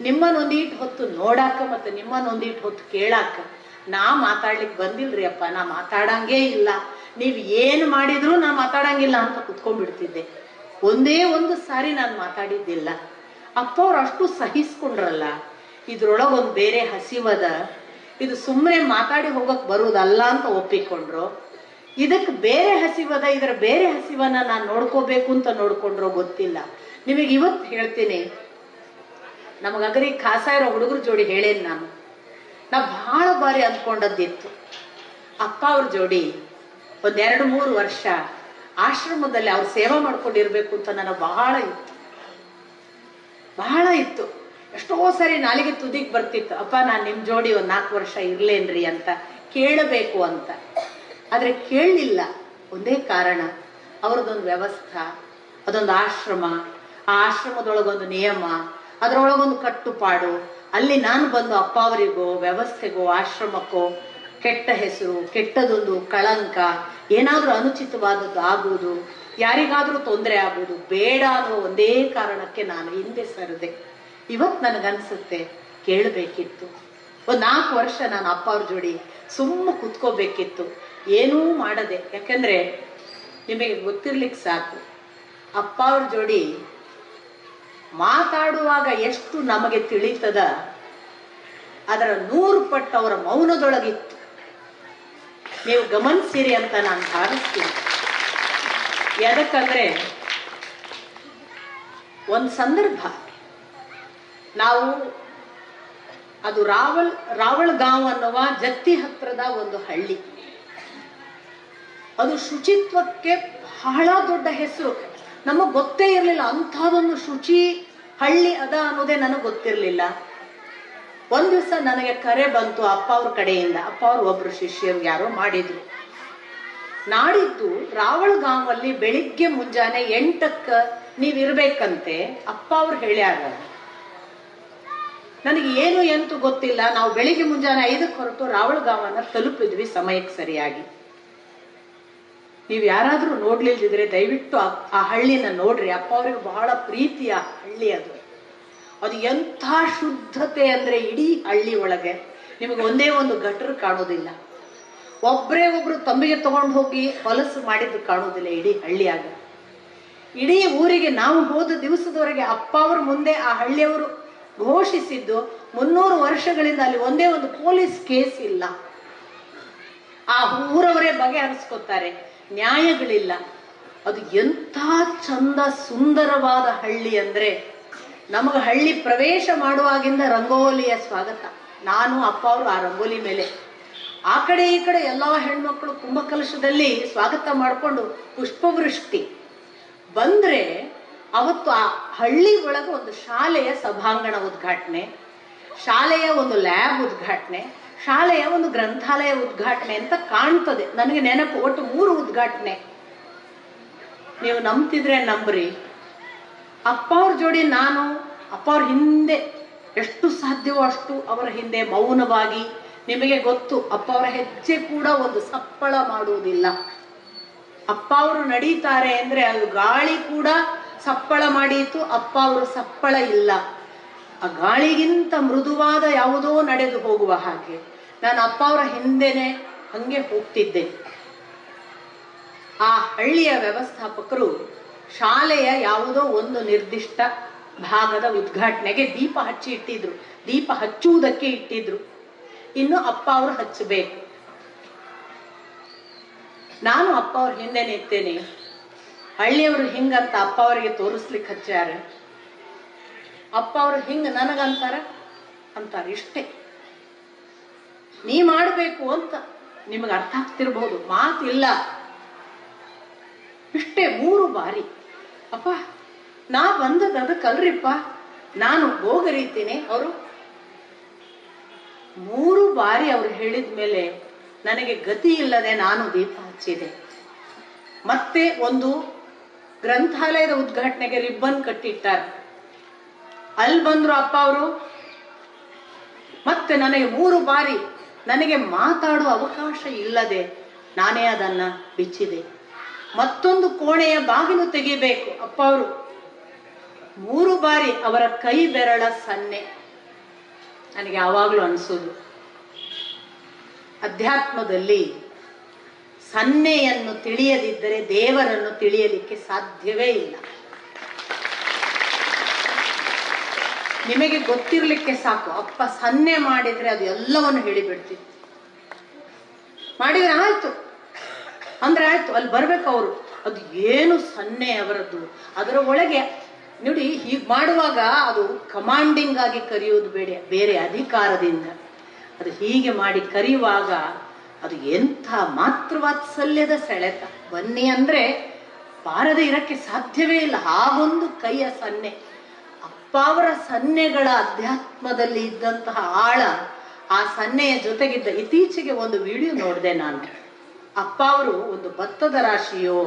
ನಿಮ್ಮನ್ನೊಂದೀಟ್ ಹೊತ್ತು ನೋಡಾಕ ಮತ್ತೆ ನಿಮ್ಮನ್ನೊಂದೀಟ್ ಹೊತ್ತು ಕೇಳಾಕ. ನಾ ಮಾತಾಡ್ಲಿಕ್ಕೆ ಬಂದಿಲ್ರಿ ಅಪ್ಪ, ನಾ ಮಾತಾಡಂಗೇ ಇಲ್ಲ, ನೀವ್ ಏನು ಮಾಡಿದ್ರು ನಾ ಮಾತಾಡಂಗಿಲ್ಲ ಅಂತ ಕುತ್ಕೊಂಡ್ಬಿಡ್ತಿದ್ದೆ. ಒಂದೇ ಒಂದು ಸಾರಿ ನಾನು ಮಾತಾಡಿದ್ದಿಲ್ಲ. ಅಪ್ಪ ಅವ್ರು ಅಷ್ಟು ಸಹಿಸ್ಕೊಂಡ್ರಲ್ಲ. ಇದ್ರೊಳಗೊಂದು ಬೇರೆ ಹಸಿವದ, ಇದು ಸುಮ್ಮನೆ ಮಾತಾಡಿ ಹೋಗಕ್ ಬರುವುದಲ್ಲ ಅಂತ ಒಪ್ಪಿಕೊಂಡ್ರು. ಇದಕ್ಕೆ ಬೇರೆ ಹಸಿವದ, ಇದರ ಬೇರೆ ಹಸಿವನ್ನ ನಾನು ನೋಡ್ಕೋಬೇಕು ಅಂತ ನೋಡ್ಕೊಂಡ್ರೋ ಗೊತ್ತಿಲ್ಲ. ನಿಮಗೆ ಇವತ್ತು ಹೇಳ್ತೀನಿ, ನಮಗಗರಿ ಖಾಸ ಇರೋ ಹುಡುಗರ ಜೋಡಿ ಹೇಳೇನ್ ನಾನು. ನಾ ಬಹಳ ಬಾರಿ ಅಂದ್ಕೊಂಡದ್ದಿತ್ತು, ಅಪ್ಪ ಅವ್ರ ಜೋಡಿ ಒಂದ್ 2-3 ವರ್ಷ ಆಶ್ರಮದಲ್ಲಿ ಅವ್ರ ಸೇವಾ ಮಾಡ್ಕೊಂಡಿರ್ಬೇಕು ಅಂತ ನನಗೆ ಬಹಳ ಇತ್ತು. ಎಷ್ಟೋ ಸರಿ ನಾಲಿಗೆ ತುದಿಗೆ ಬರ್ತಿತ್ತು, ಅಪ್ಪ ನಾನು ನಿಮ್ ಜೋಡಿ ಒಂದ್ 4 ವರ್ಷ ಇರ್ಲೇನ್ರಿ ಅಂತ ಕೇಳಬೇಕು ಅಂತ. ಆದ್ರೆ ಕೇಳಲಿಲ್ಲ. ಒಂದೇ ಕಾರಣ, ಅವ್ರದ್ದೊಂದು ವ್ಯವಸ್ಥೆ, ಅದೊಂದು ಆಶ್ರಮ, ಆ ಆಶ್ರಮದೊಳಗೊಂದು ನಿಯಮ, ಅದರೊಳಗೊಂದು ಕಟ್ಟುಪಾಡು. ಅಲ್ಲಿ ನಾನು ಬಂದು ಅಪ್ಪ ಅವರಿಗೋ ವ್ಯವಸ್ಥೆಗೋ ಆಶ್ರಮಕ್ಕೋ ಕೆಟ್ಟ ಹೆಸರು, ಕೆಟ್ಟದೊಂದು ಕಳಂಕ, ಏನಾದ್ರೂ ಅನುಚಿತವಾದದ್ದು ಆಗುವುದು, ಯಾರಿಗಾದ್ರೂ ತೊಂದರೆ ಆಗುವುದು ಬೇಡ ಅನ್ನೋ ಒಂದೇ ಕಾರಣಕ್ಕೆ ನಾನು ಹಿಂದೆ ಸರಿದೆ. ಇವತ್ತು ನನಗನ್ಸುತ್ತೆ, ಕೇಳಬೇಕಿತ್ತು. ಒಂದು 4 ವರ್ಷ ನಾನು ಅಪ್ಪ ಅವ್ರ ಜೋಡಿ ಸುಮ್ಮ ಕುತ್ಕೋಬೇಕಿತ್ತು, ಏನೂ ಮಾಡದೆ. ಯಾಕಂದ್ರೆ ನಿಮಗೆ ಗೊತ್ತಿರ್ಲಿಕ್ಕೆ ಸಾಕು, ಅಪ್ಪ ಅವ್ರ ಜೋಡಿ ಮಾತಾಡುವಾಗ ಎಷ್ಟು ನಮಗೆ ತಿಳಿತದ, ಅದರ 100 ಪಟ್ಟು ಅವರ ಮೌನದೊಳಗಿತ್ತು. ನೀವು ಗಮನಿಸಿರಿ ಅಂತ ನಾನು ಭಾವಿಸ್ತೀನಿ. ಯಾಕಂದ್ರೆ ಒಂದು ಸಂದರ್ಭ, ನಾವು ಅದು ರಾವಳ್ಗಾಂವ್ ಅನ್ನುವ ಜತ್ತಿ ಹತ್ರದ ಒಂದು ಹಳ್ಳಿ. ಅದು ಶುಚಿತ್ವಕ್ಕೆ ಬಹಳ ದೊಡ್ಡ ಹೆಸರು. ನಮಗ್ ಗೊತ್ತೇ ಇರಲಿಲ್ಲ ಅಂಥದೊಂದು ಶುಚಿ ಹಳ್ಳಿ ಅದ ಅನ್ನೋದೇ ನನಗೆ ಗೊತ್ತಿರಲಿಲ್ಲ. ಒಂದ್ ದಿವಸ ನನಗೆ ಕರೆ ಬಂತು ಅಪ್ಪ ಅವ್ರ ಕಡೆಯಿಂದ. ಅಪ್ಪ ಅವ್ರು ಒಬ್ರು ಶಿಷ್ಯರು ಯಾರೋ ಮಾಡಿದ್ರು. ನಾಡಿದ್ದು ರಾವಳ್ಗಾಂವಲ್ಲಿ ಬೆಳಿಗ್ಗೆ ಮುಂಜಾನೆ 8ಕ್ಕೆ ನೀವಿರ್ಬೇಕಂತೆ ಅಪ್ಪ ಅವ್ರು ಹೇಳ್ಯಾರ. ನನಗೆ ಏನು ಎಂತೂ ಗೊತ್ತಿಲ್ಲ. ನಾವು ಬೆಳಿಗ್ಗೆ ಮುಂಜಾನೆ 5ಕ್ಕೆ ಹೊರಟು ರಾವಳ್ಗಾಂವನ್ನ ತಲುಪಿದ್ವಿ ಸಮಯಕ್ಕೆ ಸರಿಯಾಗಿ. ನೀವು ಯಾರಾದ್ರೂ ನೋಡ್ಲಿಲ್ದಿದ್ರೆ ದಯವಿಟ್ಟು ಆ ಹಳ್ಳಿನ ನೋಡ್ರಿ. ಅಪ್ಪ ಅವ್ರಿಗೆ ಬಹಳ ಪ್ರೀತಿಯ ಹಳ್ಳಿ ಅದು. ಅದು ಎಂಥ ಶುದ್ಧತೆ ಅಂದ್ರೆ ಇಡೀ ಹಳ್ಳಿ ಒಳಗೆ ನಿಮಗೆ ಒಂದೇ ಒಂದು ಗಟರ್ ಕಾಣೋದಿಲ್ಲ. ಒಬ್ರು ತಂಬಿಗೆ ತಗೊಂಡು ಹೋಗಿ ಹೊಲಸು ಮಾಡಿದ್ದು ಕಾಣೋದಿಲ್ಲ ಇಡೀ ಹಳ್ಳಿಯಾಗ. ಇಡೀ ಊರಿಗೆ ನಾವು ಹೋದ ದಿವಸದವರೆಗೆ ಅಪ್ಪ ಅವ್ರ ಮುಂದೆ ಆ ಹಳ್ಳಿಯವರು ಘೋಷಿಸಿದ್ದು 300 ವರ್ಷಗಳಿಂದ ಅಲ್ಲಿ ಒಂದೇ ಒಂದು ಪೊಲೀಸ್ ಕೇಸ್ ಇಲ್ಲ. ಆ ಊರವರೇ ಬಗೆಹರಿಸ್ಕೊತಾರೆ, ನ್ಯಾಯಗಳಿಲ್ಲ. ಅದು ಎಂಥ ಚಂದ ಸುಂದರವಾದ ಹಳ್ಳಿ ಅಂದ್ರೆ, ನಮಗ ಹಳ್ಳಿ ಪ್ರವೇಶ ಮಾಡುವಾಗಿಂದ ರಂಗೋಲಿಯ ಸ್ವಾಗತ. ನಾನು ಅಪ್ಪ ಅವರು ಆ ರಂಗೋಲಿ ಮೇಲೆ ಆ ಕಡೆ ಈ ಕಡೆ ಎಲ್ಲಾ ಹೆಣ್ಮಕ್ಳು ಕುಂಭಕಲಶದಲ್ಲಿ ಸ್ವಾಗತ ಮಾಡಿಕೊಂಡು ಪುಷ್ಪವೃಷ್ಟಿ ಬಂದ್ರೆ, ಅವತ್ತು ಆ ಹಳ್ಳಿ ಒಳಗೆ ಒಂದು ಶಾಲೆಯ ಸಭಾಂಗಣ ಉದ್ಘಾಟನೆ, ಶಾಲೆಯ ಒಂದು ಲ್ಯಾಬ್ ಉದ್ಘಾಟನೆ, ಶಾಲೆಯ ಒಂದು ಗ್ರಂಥಾಲಯ ಉದ್ಘಾಟನೆ ಅಂತ ಕಾಣ್ತದೆ ನನಗೆ ನೆನಪು. ಒಟ್ಟು 3 ಉದ್ಘಾಟನೆ. ನೀವು ನಂಬ್ತಿದ್ರೆ ನಂಬ್ರಿ, ಅಪ್ಪ ಅವ್ರ ಜೋಡಿ ನಾನು ಅಪ್ಪ ಅವ್ರ ಹಿಂದೆ ಎಷ್ಟು ಸಾಧ್ಯವೋ ಅಷ್ಟು ಅವರ ಹಿಂದೆ ಮೌನವಾಗಿ. ನಿಮಗೆ ಗೊತ್ತು, ಅಪ್ಪ ಅವರ ಹೆಜ್ಜೆ ಕೂಡ ಒಂದು ಸಪ್ಪಳ ಮಾಡುವುದಿಲ್ಲ. ಅಪ್ಪ ಅವರು ನಡೀತಾರೆ ಅಂದ್ರೆ ಅದು ಗಾಳಿ ಕೂಡ ಸಪ್ಪಳ ಮಾಡೀತು, ಅಪ್ಪ ಅವರು ಸಪ್ಪಳ ಇಲ್ಲ. ಆ ಗಾಳಿಗಿಂತ ಮೃದುವಾದ ಯಾವುದೋ ನಡೆದು ಹೋಗುವ ಹಾಗೆ ನಾನು ಅಪ್ಪ ಅವರ ಹಿಂದೆನೆ ಹಂಗೆ ಹೋಗ್ತಿದ್ದೆ. ಆ ಹಳ್ಳಿಯ ವ್ಯವಸ್ಥಾಪಕರು ಶಾಲೆಯ ಯಾವುದೋ ಒಂದು ನಿರ್ದಿಷ್ಟ ಭಾಗದ ಉದ್ಘಾಟನೆಗೆ ದೀಪ ಹಚ್ಚಿ ಇಟ್ಟಿದ್ರು. ದೀಪ ಹಚ್ಚುವುದಕ್ಕೆ ಇಟ್ಟಿದ್ರು, ಇನ್ನು ಅಪ್ಪ ಅವರು ಹಚ್ಚಬೇಕು. ನಾನು ಅಪ್ಪ ಅವ್ರ ಹಿಂದೆ ನಿಂತೇನೆ. ಹಳ್ಳಿಯವರು ಹಿಂಗಂತ ಅಪ್ಪ ಅವರಿಗೆ ತೋರಿಸ್ಲಿಕ್ಕೆ ಹಚ್ಚಾರ. ಅಪ್ಪ ಅವರು ಹಿಂಗ ನನಗಂತಾರ ಇಷ್ಟೇ. ನೀ ಮಾಡಬೇಕು ಅಂತ ನಿಮಗೆ ಅರ್ಥ ಆಗ್ತಿರ್ಬಹುದು. ಮಾತಿಲ್ಲ. ಇಷ್ಟೇ 3 ಬಾರಿ ಅಪ್ಪ ನಾ ಬಂದದ ಅದಕ್ಕಲ್ರಿಪ್ಪ, ನಾನು ಹೋಗರೀತೀನಿ. ಅವರು 3 ಬಾರಿ ಅವ್ರು ಹೇಳಿದ ಮೇಲೆ ನನಗೆ ಗತಿ ಇಲ್ಲದೆ ನಾನು ದೀಪ ಹಚ್ಚಿದೆ. ಮತ್ತೆ ಒಂದು ಗ್ರಂಥಾಲಯದ ಉದ್ಘಾಟನೆಗೆ ರಿಬ್ಬನ್ ಕಟ್ಟಿಟ್ಟಾರೆ. ಅಲ್ಲಿ ಬಂದ್ರು ಅಪ್ಪ ಅವರು. ಮತ್ತೆ ನನಗೆ 3 ಬಾರಿ ನನಗೆ ಮಾತಾಡುವ ಅವಕಾಶ ಇಲ್ಲದೆ ನಾನೇ ಅದನ್ನ ಬಿಚ್ಚಿದೆ. ಮತ್ತೊಂದು ಕೋಣೆಯ ಬಾಗಿಲು ತೆಗಿಬೇಕು ಅಪ್ಪ ಅವರು. 3 ಬಾರಿ ಅವರ ಕೈ ಬೆರಳ ಸನ್ನೆ. ನನಗೆ ಯಾವಾಗ್ಲೂ ಅನಿಸೋದು, ಅಧ್ಯಾತ್ಮದಲ್ಲಿ ಸನ್ನೆಯನ್ನು ತಿಳಿಯದಿದ್ದರೆ ದೇವರನ್ನು ತಿಳಿಯಲಿಕ್ಕೆ ಸಾಧ್ಯವೇ ಇಲ್ಲ. ನಿಮಗೆ ಗೊತ್ತಿರ್ಲಿಕ್ಕೆ ಸಾಕು, ಅಪ್ಪ ಸನ್ನೆ ಮಾಡಿದ್ರೆ ಅದು ಎಲ್ಲವನ್ನು ಹೇಳಿಬಿಡ್ತಿತ್ತು. ಮಾಡಿದ್ರೆ ಆಯ್ತು ಅಂದ್ರೆ ಆಯ್ತು, ಅಲ್ಲಿ ಬರ್ಬೇಕು ಅವರು. ಅದು ಏನು ಸನ್ನೆ ಅವರದ್ದು. ಅದರ ಒಳಗೆ ನೋಡಿ, ಹೀಗೆ ಮಾಡುವಾಗ ಅದು ಕಮಾಂಡಿಂಗ್ ಆಗಿ ಕರೆಯುವುದು ಬೇರೆ ಅಧಿಕಾರದಿಂದ. ಅದು ಹೀಗೆ ಮಾಡಿ ಕರೆಯುವಾಗ ಅದು ಎಂಥ ಮಾತೃವಾತ್ಸಲ್ಯದ ಸೆಳೆತ. ಬನ್ನಿ ಅಂದ್ರೆ ಬಾರದೆ ಇರಕ್ಕೆ ಸಾಧ್ಯವೇ ಇಲ್ಲ. ಹಾಗೊಂದು ಕೈಯ ಸನ್ನೆ. ಅಪ್ಪ ಅವರ ಸನ್ನೆಗಳ ಅಧ್ಯಾತ್ಮದಲ್ಲಿ ಇದ್ದಂತಹ ಆಳ, ಆ ಸನ್ನೆಯ ಜೊತೆಗಿದ್ದ. ಇತ್ತೀಚೆಗೆ ಒಂದು ವಿಡಿಯೋ ನೋಡಿದೆ ನಾನು. ಅಪ್ಪ ಅವರು ಒಂದು ಭತ್ತದ ರಾಶಿಯೋ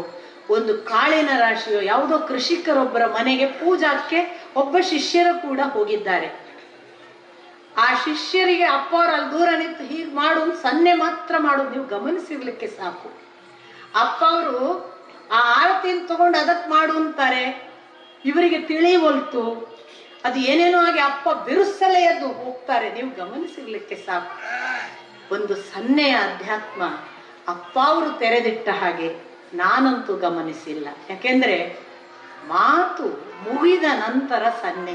ಒಂದು ಕಾಳಿನ ರಾಶಿಯೋ ಯಾವುದೋ ಕೃಷಿಕರೊಬ್ಬರ ಮನೆಗೆ ಪೂಜಾಕ್ಕೆ ಒಬ್ಬ ಶಿಷ್ಯರು ಕೂಡ ಹೋಗಿದ್ದಾರೆ. ಆ ಶಿಷ್ಯರಿಗೆ ಅಪ್ಪ ಅವರು ಅಲ್ಲಿ ದೂರ ನಿಂತು ಹೀಗೆ ಮಾಡು, ಸನ್ನೆ ಮಾತ್ರ ಮಾಡೋದು, ನೀವು ಗಮನಿಸಿರ್ಲಿಕ್ಕೆ ಸಾಕು. ಅಪ್ಪ ಅವರು ಆ ಆರತಿಯನ್ನು ತಗೊಂಡು ಅದಕ್ಕೆ ಮಾಡು ಅಂತಾರೆ. ಇವರಿಗೆ ತಿಳಿವಲ್ತು, ಅದು ಏನೇನೋ ಆಗಿ ಅಪ್ಪ ಬಿರುಸಲೆ ಎದ್ದು ಹೋಗ್ತಾರೆ. ನೀವು ಗಮನಿಸಿರ್ಲಿಕ್ಕೆ ಸಾಕು. ಒಂದು ಸನ್ನೆಯ ಅಧ್ಯಾತ್ಮ ಅಪ್ಪ ಅವರು ತೆರೆದಿಟ್ಟ ಹಾಗೆ ನಾನಂತೂ ಗಮನಿಸಿಲ್ಲ. ಯಾಕೆಂದ್ರೆ ಮಾತು ಮುಗಿದ ನಂತರ ಸನ್ನೆ,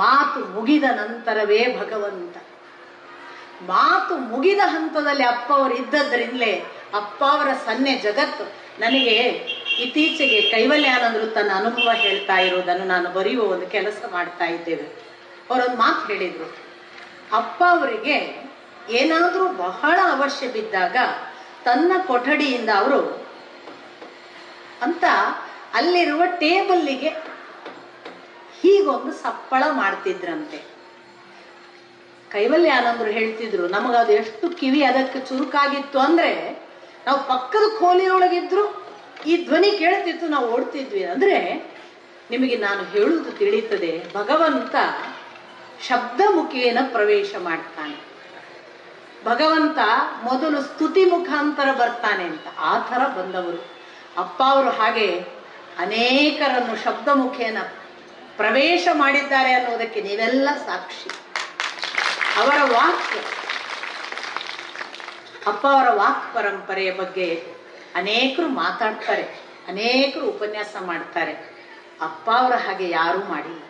ಮಾತು ಮುಗಿದ ನಂತರವೇ ಭಗವಂತ. ಮಾತು ಮುಗಿದ ಹಂತದಲ್ಲಿ ಅಪ್ಪ ಅವರು ಇದ್ದದ್ರಿಂದಲೇ ಅಪ್ಪ ಅವರ ಸನ್ನೆ ಜಗತ್ತು. ನನಗೆ ಇತ್ತೀಚೆಗೆ ಕೈವಲ್ಯಾನಂದರು ತನ್ನ ಅನುಭವ ಹೇಳ್ತಾ ಇರೋದನ್ನು ನಾನು ಬರೆಯುವ ಒಂದು ಕೆಲಸ ಮಾಡ್ತಾ ಇದ್ದೇವೆ. ಅವರೊಂದು ಮಾತು ಹೇಳಿದ್ರು. ಅಪ್ಪ ಅವರಿಗೆ ಏನಾದರೂ ಬಹಳ ಅವಶ್ಯ ಬಿದ್ದಾಗ ತನ್ನ ಕೊಠಡಿಯಿಂದ ಅವರು ಅಂತ ಅಲ್ಲಿರುವ ಟೇಬಲ್ಲಿಗೆ ಹೀಗೊಂದು ಸಪ್ಪಳ ಮಾಡ್ತಿದ್ರಂತೆ. ಕೈವಲ್ಯಾನಂದರು ಹೇಳ್ತಿದ್ರು, ನಮಗದು ಎಷ್ಟು ಕಿವಿ ಅದಕ್ಕೆ ಚುರುಕಾಗಿತ್ತು ಅಂದ್ರೆ ನಾವು ಪಕ್ಕದ ಕೋಲಿಯೊಳಗಿದ್ರು ಈ ಧ್ವನಿ ಕೇಳ್ತಿತ್ತು, ನಾವು ಓಡ್ತಿದ್ವಿ. ಅಂದ್ರೆ ನಿಮಗೆ ನಾನು ಹೇಳುವುದು ತಿಳಿಯುತ್ತದೆ, ಭಗವಂತ ಶಬ್ದ ಮುಖೇನ ಪ್ರವೇಶ ಮಾಡ್ತಾನೆ. ಭಗವಂತ ಮೊದಲು ಸ್ತುತಿ ಮುಖಾಂತರ ಬರ್ತಾನೆ ಅಂತ ಆ ಥರ ಬಂದವರು ಅಪ್ಪ ಅವರು. ಹಾಗೆ ಅನೇಕರನ್ನು ಶಬ್ದ ಮುಖೇನ ಪ್ರವೇಶ ಮಾಡಿದ್ದಾರೆ ಅನ್ನೋದಕ್ಕೆ ನೀವೆಲ್ಲ ಸಾಕ್ಷಿ. ಅವರ ವಾಕ್, ಅಪ್ಪ ಅವರ ವಾಕ್ ಪರಂಪರೆಯ ಬಗ್ಗೆ ಅನೇಕರು ಮಾತಾಡ್ತಾರೆ, ಅನೇಕರು ಉಪನ್ಯಾಸ ಮಾಡ್ತಾರೆ. ಅಪ್ಪ ಅವರ ಹಾಗೆ ಯಾರೂ ಮಾಡಿಲ್ಲ.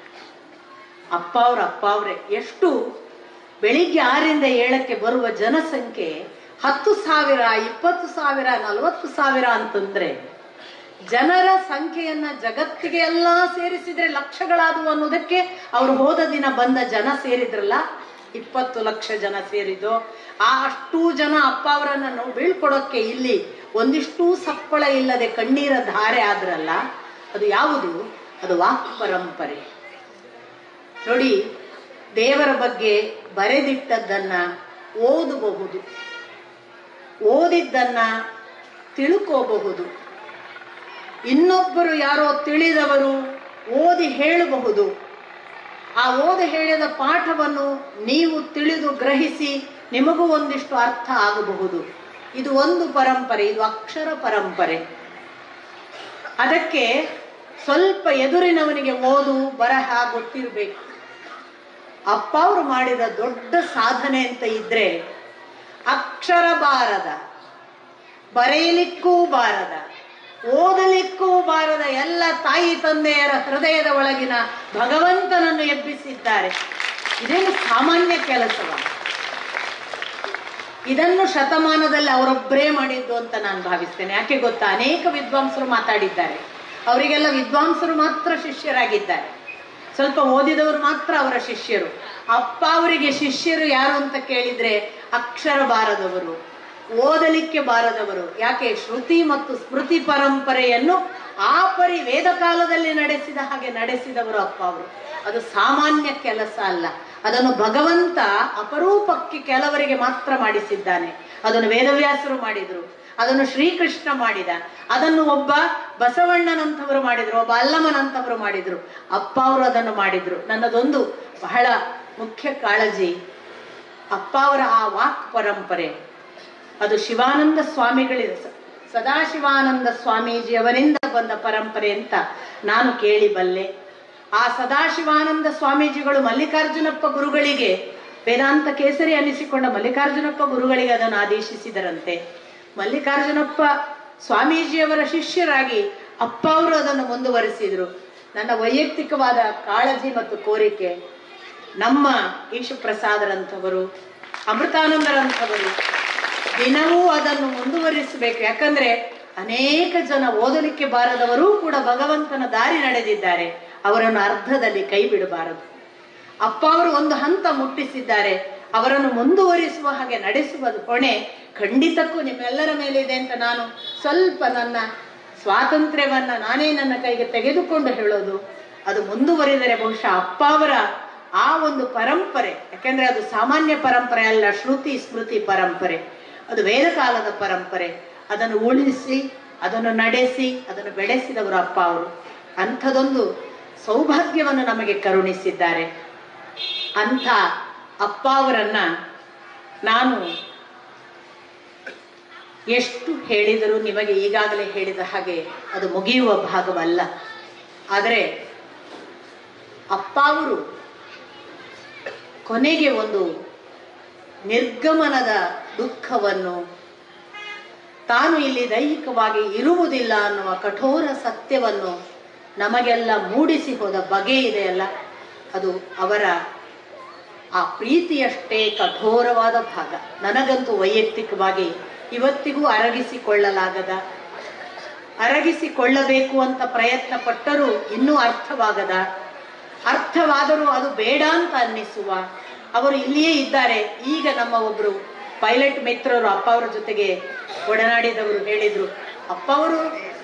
ಅಪ್ಪ ಅವರೇ ಎಷ್ಟು ಬೆಳಿಗ್ಗೆ 6ರಿಂದ 7ಕ್ಕೆ ಬರುವ ಜನಸಂಖ್ಯೆ 10,000, 20,000, 40,000 ಅಂತಂದ್ರೆ ಜನರ ಸಂಖ್ಯೆಯನ್ನ ಜಗತ್ತಿಗೆ ಎಲ್ಲ ಸೇರಿಸಿದ್ರೆ ಲಕ್ಷಗಳಾದವು ಅನ್ನೋದಕ್ಕೆ ಅವರು ಹೋದ ದಿನ ಬಂದ ಜನ ಸೇರಿದ್ರಲ್ಲ, 20 ಲಕ್ಷ ಜನ ಸೇರಿದ್ದು. ಆ ಅಷ್ಟೂ ಜನ ಅಪ್ಪ ಅವರನ್ನು ಬೀಳ್ಕೊಡೋಕ್ಕೆ ಇಲ್ಲಿ ಒಂದಿಷ್ಟೂ ಸಪ್ಪಳ ಇಲ್ಲದೆ ಕಣ್ಣೀರ ಧಾರೆ ಆದ್ರಲ್ಲ, ಅದು ಯಾವುದು? ಅದು ವಾಕ್ ಪರಂಪರೆ. ನೋಡಿ, ದೇವರ ಬಗ್ಗೆ ಬರೆದಿಟ್ಟದ್ದನ್ನ ಓದಬಹುದು, ಓದಿದ್ದನ್ನ ತಿಳ್ಕೋಬಹುದು. ಇನ್ನೊಬ್ಬರು ಯಾರೋ ತಿಳಿದವರು ಓದಿ ಹೇಳಬಹುದು. ಆ ಓದಿ ಹೇಳಿದ ಪಾಠವನ್ನು ನೀವು ತಿಳಿದು ಗ್ರಹಿಸಿ ನಿಮಗೂ ಒಂದಿಷ್ಟು ಅರ್ಥ ಆಗಬಹುದು. ಇದು ಒಂದು ಪರಂಪರೆ, ಇದು ಅಕ್ಷರ ಪರಂಪರೆ. ಅದಕ್ಕೆ ಸ್ವಲ್ಪ ಎದುರಿನವನಿಗೆ ಓದು ಬರಹ ಗೊತ್ತಿರಬೇಕು. ಅಪ್ಪ ಅವರು ಮಾಡಿದ ದೊಡ್ಡ ಸಾಧನೆ ಅಂತ ಇದ್ರೆ, ಅಕ್ಷರ ಬಾರದ, ಬರೆಯಲಿಕ್ಕೂ ಬಾರದ, ಓದಲಿಕ್ಕೂ ಬಾರದ ಎಲ್ಲ ತಾಯಿ ತಂದೆಯರ ಹೃದಯದ ಒಳಗಿನ ಭಗವಂತನನ್ನು ಎಬ್ಬಿಸಿದ್ದಾರೆ. ಇದೇನು ಸಾಮಾನ್ಯ ಕೆಲಸವ? ಇದನ್ನು ಶತಮಾನದಲ್ಲಿ ಅವರೊಬ್ಬರೇ ಮಾಡಿದ್ದು ಅಂತ ನಾನು ಭಾವಿಸ್ತೇನೆ. ಯಾಕೆ ಗೊತ್ತಾ? ಅನೇಕ ವಿದ್ವಾಂಸರು ಮಾತಾಡಿದ್ದಾರೆ, ಅವರಿಗೆಲ್ಲ ವಿದ್ವಾಂಸರು ಮಾತ್ರ ಶಿಷ್ಯರಾಗಿದ್ದಾರೆ. ಸ್ವಲ್ಪ ಓದಿದವರು ಮಾತ್ರ ಅವರ ಶಿಷ್ಯರು. ಅಪ್ಪ ಅವರಿಗೆ ಶಿಷ್ಯರು ಯಾರು ಅಂತ ಕೇಳಿದ್ರೆ ಅಕ್ಷರ ಬಾರದವರು, ಓದಲಿಕ್ಕೆ ಬಾರದವರು. ಯಾಕೆ? ಶ್ರುತಿ ಮತ್ತು ಸ್ಮೃತಿ ಪರಂಪರೆಯನ್ನು ಆ ಪರಿ ವೇದ ಕಾಲದಲ್ಲಿ ನಡೆಸಿದ ಹಾಗೆ ನಡೆಸಿದವರು ಅಪ್ಪ ಅವರು. ಅದು ಸಾಮಾನ್ಯ ಕೆಲಸ ಅಲ್ಲ. ಅದನ್ನು ಭಗವಂತ ಅಪರೂಪಕ್ಕೆ ಕೆಲವರಿಗೆ ಮಾತ್ರ ಮಾಡಿಸಿದ್ದಾನೆ. ಅದನ್ನು ವೇದವ್ಯಾಸರು ಮಾಡಿದ್ರು, ಅದನ್ನು ಶ್ರೀಕೃಷ್ಣ ಮಾಡಿದ, ಅದನ್ನು ಒಬ್ಬ ಬಸವಣ್ಣನಂತವರು ಮಾಡಿದ್ರು, ಒಬ್ಬ ಅಲ್ಲಮನಂತವರು ಮಾಡಿದ್ರು, ಅಪ್ಪ ಅವರು ಅದನ್ನು ಮಾಡಿದ್ರು. ನನ್ನದೊಂದು ಬಹಳ ಮುಖ್ಯ ಕಾಳಜಿ, ಅಪ್ಪ ಅವರ ಆ ವಾಕ್ ಪರಂಪರೆ ಅದು ಶಿವಾನಂದ ಸ್ವಾಮಿಗಳಿಂದ, ಸದಾಶಿವಾನಂದ ಸ್ವಾಮೀಜಿಯವರಿಂದ ಬಂದ ಪರಂಪರೆ ಅಂತ ನಾನು ಕೇಳಿಬಲ್ಲೆ. ಆ ಸದಾಶಿವಾನಂದ ಸ್ವಾಮೀಜಿಗಳು ಮಲ್ಲಿಕಾರ್ಜುನಪ್ಪ ಗುರುಗಳಿಗೆ, ವೇದಾಂತ ಕೇಸರಿ ಅನ್ನಿಸಿಕೊಂಡ ಮಲ್ಲಿಕಾರ್ಜುನಪ್ಪ ಗುರುಗಳಿಗೆ ಅದನ್ನು ಆದೇಶಿಸಿದರಂತೆ. ಮಲ್ಲಿಕಾರ್ಜುನಪ್ಪ ಸ್ವಾಮೀಜಿಯವರ ಶಿಷ್ಯರಾಗಿ ಅಪ್ಪ ಅವರು ಅದನ್ನು ಮುಂದುವರಿಸಿದ್ರು. ನನ್ನ ವೈಯಕ್ತಿಕವಾದ ಕಾಳಜಿ ಮತ್ತು ಕೋರಿಕೆ, ನಮ್ಮ ಈಶಪ್ರಸಾದರಂಥವರು, ಅಮೃತಾನಂದರಂಥವರು ದಿನವೂ ಅದನ್ನು ಮುಂದುವರಿಸಬೇಕು. ಯಾಕಂದ್ರೆ ಅನೇಕ ಜನ ಓದಲಿಕ್ಕೆ ಬಾರದವರೂ ಕೂಡ ಭಗವಂತನ ದಾರಿ ನಡೆದಿದ್ದಾರೆ. ಅವರನ್ನು ಅರ್ಧದಲ್ಲಿ ಕೈ ಬಿಡಬಾರದು. ಅಪ್ಪ ಅವರು ಒಂದು ಹಂತ ಮುಟ್ಟಿಸಿದ್ದಾರೆ, ಅವರನ್ನು ಮುಂದುವರಿಸುವ ಹಾಗೆ ನಡೆಸುವ ಹೊಣೆ ಖಂಡಿತಕ್ಕೂ ನಿಮ್ಮೆಲ್ಲರ ಮೇಲಿದೆ ಅಂತ ನಾನು ಸ್ವಲ್ಪ ನನ್ನ ಸ್ವಾತಂತ್ರ್ಯವನ್ನ ನಾನೇ ನನ್ನ ಕೈಗೆ ತೆಗೆದುಕೊಂಡು ಹೇಳೋದು. ಅದು ಮುಂದುವರಿದರೆ ಬಹುಶಃ ಅಪ್ಪ ಅವರ ಆ ಒಂದು ಪರಂಪರೆ, ಯಾಕೆಂದ್ರೆ ಅದು ಸಾಮಾನ್ಯ ಪರಂಪರೆ ಅಲ್ಲ, ಶ್ರುತಿ ಸ್ಮೃತಿ ಪರಂಪರೆ, ಅದು ವೇದ ಕಾಲದ ಪರಂಪರೆ. ಅದನ್ನು ಉಳಿಸಿ, ಅದನ್ನು ನಡೆಸಿ, ಅದನ್ನು ಬೆಳೆಸಿದವರು ಅಪ್ಪ ಅವರು. ಅಂಥದೊಂದು ಸೌಭಾಗ್ಯವನ್ನು ನಮಗೆ ಕರುಣಿಸಿದ್ದಾರೆ. ಅಂಥ ಅಪ್ಪ ಅವರನ್ನ ನಾನು ಎಷ್ಟು ಹೇಳಿದರೂ ನಿಮಗೆ ಈಗಾಗಲೇ ಹೇಳಿದ ಹಾಗೆ ಅದು ಮುಗಿಯುವ ಭಾಗವಲ್ಲ. ಆದರೆ ಅಪ್ಪ ಅವರು ಕೊನೆಗೆ ಒಂದು ನಿರ್ಗಮನದ ದುಃಖವನ್ನು, ತಾನು ಇಲ್ಲಿ ದೈಹಿಕವಾಗಿ ಇರುವುದಿಲ್ಲ ಅನ್ನುವ ಕಠೋರ ಸತ್ಯವನ್ನು ನಮಗೆಲ್ಲ ಮೂಡಿಸಿ ಹೋದ ಬಗೆ ಇದೆಯಲ್ಲ, ಅದು ಅವರ ಆ ಪ್ರೀತಿಯಷ್ಟೇ ಕಠೋರವಾದ ಭಾಗ. ನನಗಂತೂ ವೈಯಕ್ತಿಕವಾಗಿ ಇವತ್ತಿಗೂ ಅರಗಿಸಿಕೊಳ್ಳಬೇಕು ಅಂತ ಪ್ರಯತ್ನ ಪಟ್ಟರೂ ಇನ್ನೂ ಅರ್ಥವಾದರೂ ಅದು ಬೇಡ ಅಂತ ಅನ್ನಿಸುವ ಅವರು ಇಲ್ಲಿಯೇ ಇದ್ದಾರೆ. ಈಗ ನಮ್ಮ ಒಬ್ರು ಪೈಲಟ್ ಮಿತ್ರರು ಅಪ್ಪ ಅವರ ಜೊತೆಗೆ ಒಡನಾಡಿದವರು ಹೇಳಿದ್ರು, ಅಪ್ಪ ಅವರು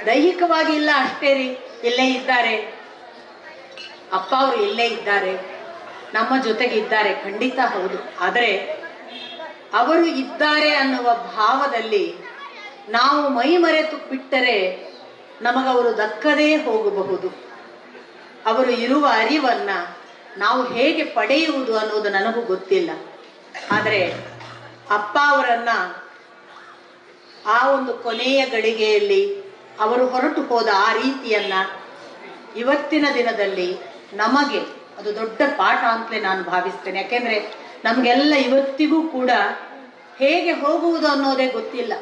ದೈಹಿಕವಾಗಿ ಇಲ್ಲ ಅಷ್ಟೇ ರೀ, ಇಲ್ಲೇ ಇದ್ದಾರೆ, ಅಪ್ಪ ಅವರು ಇಲ್ಲೇ ಇದ್ದಾರೆ, ನಮ್ಮ ಜೊತೆಗೆ ಇದ್ದಾರೆ. ಖಂಡಿತ ಹೌದು. ಆದರೆ ಅವರು ಇದ್ದಾರೆ ಅನ್ನುವ ಭಾವದಲ್ಲಿ ನಾವು ಮೈ ಮರೆತು ಬಿಟ್ಟರೆ ನಮಗವರು ದಕ್ಕದೇ ಹೋಗಬಹುದು. ಅವರು ಇರುವ ಅರಿವನ್ನ ನಾವು ಹೇಗೆ ಪಡೆಯುವುದು ಅನ್ನೋದು ನನಗೂ ಗೊತ್ತಿಲ್ಲ. ಆದರೆ ಅಪ್ಪ ಅವರನ್ನ ಆ ಒಂದು ಕೊನೆಯ ಗಳಿಗೆಯಲ್ಲಿ ಅವರು ಹೊರಟು ಹೋದ ಆ ರೀತಿಯನ್ನ ಇವತ್ತಿನ ದಿನದಲ್ಲಿ ನಮಗೆ ಅದು ದೊಡ್ಡ ಪಾಠ ಅಂತಲೇ ನಾನು ಭಾವಿಸ್ತೇನೆ. ಯಾಕೆಂದ್ರೆ ನಮಗೆಲ್ಲ ಇವತ್ತಿಗೂ ಕೂಡ ಹೇಗೆ ಹೋಗುವುದು ಅನ್ನೋದೇ ಗೊತ್ತಿಲ್ಲ.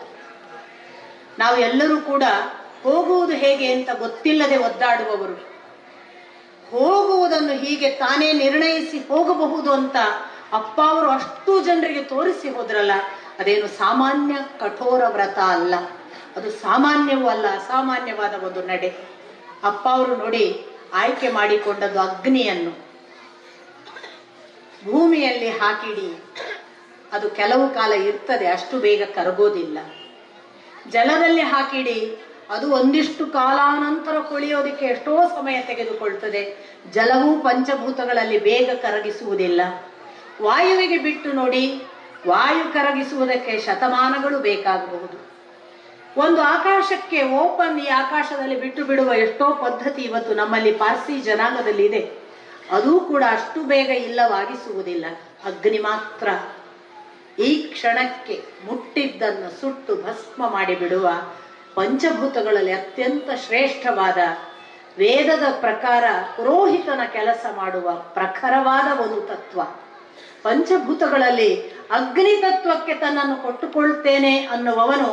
ನಾವು ಎಲ್ಲರೂ ಕೂಡ ಹೋಗುವುದು ಹೇಗೆ ಅಂತ ಗೊತ್ತಿಲ್ಲದೆ ಒದ್ದಾಡುವವರು. ಹೋಗುವುದನ್ನು ಹೀಗೆ ತಾನೇ ನಿರ್ಣಯಿಸಿ ಹೋಗಬಹುದು ಅಂತ ಅಪ್ಪ ಅವರು ಅಷ್ಟು ಜನರಿಗೆ ತೋರಿಸಿ ಹೋದ್ರಲ್ಲ, ಅದೇನು ಸಾಮಾನ್ಯ ಕಠೋರ ವ್ರತ ಅಲ್ಲ, ಅದು ಸಾಮಾನ್ಯವೂ ಅಲ್ಲ, ಅಸಾಮಾನ್ಯವಾದ ಒಂದು ನಡೆ. ಅಪ್ಪ ಅವರು ನೋಡಿ ಆಯ್ಕೆ ಮಾಡಿಕೊಂಡದ್ದು ಅಗ್ನಿಯನ್ನು ಭೂಮಿಯಲ್ಲಿ ಹಾಕಿಡಿ, ಅದು ಕೆಲವು ಕಾಲ ಇರ್ತದೆ, ಅಷ್ಟು ಬೇಗ ಕರಗೋದಿಲ್ಲ. ಜಲದಲ್ಲಿ ಹಾಕಿಡಿ, ಅದು ಒಂದಿಷ್ಟು ಕಾಲಾನಂತರ ಕೊಳಿಯೋದಕ್ಕೆ ಎಷ್ಟೋ ಸಮಯ ತೆಗೆದುಕೊಳ್ತದೆ. ಜಲವೂ ಪಂಚಭೂತಗಳಲ್ಲಿ ಬೇಗ ಕರಗಿಸುವುದಿಲ್ಲ. ವಾಯುವಿಗೆ ಬಿಟ್ಟು ನೋಡಿ, ವಾಯು ಕರಗಿಸುವುದಕ್ಕೆ ಶತಮಾನಗಳು ಬೇಕಾಗಬಹುದು. ಒಂದು ಆಕಾಶಕ್ಕೆ ಓಪನ್, ಈ ಆಕಾಶದಲ್ಲಿ ಬಿಟ್ಟು ಬಿಡುವ ಎಷ್ಟೋ ಪದ್ಧತಿ ಇವತ್ತು ನಮ್ಮಲ್ಲಿ ಪಾರ್ಸಿ ಜನಾಂಗದಲ್ಲಿ ಇದೆ. ಅದೂ ಕೂಡ ಅಷ್ಟು ಬೇಗ ಇಲ್ಲವಾಗಿಸುವುದಿಲ್ಲ. ಅಗ್ನಿ ಮಾತ್ರ ಈ ಕ್ಷಣಕ್ಕೆ ಮುಟ್ಟಿದ್ದನ್ನು ಸುಟ್ಟು ಭಸ್ಮ ಮಾಡಿಬಿಡುವ ಪಂಚಭೂತಗಳಲ್ಲಿ ಅತ್ಯಂತ ಶ್ರೇಷ್ಠವಾದ, ವೇದದ ಪ್ರಕಾರ ಪುರೋಹಿತನ ಕೆಲಸ ಮಾಡುವ ಪ್ರಖರವಾದ ಒಂದು ತತ್ವ. ಪಂಚಭೂತಗಳಲ್ಲಿ ಅಗ್ನಿ ತತ್ವಕ್ಕೆ ತನ್ನನ್ನು ಕೊಟ್ಟುಕೊಳ್ತೇನೆ ಅನ್ನುವವನು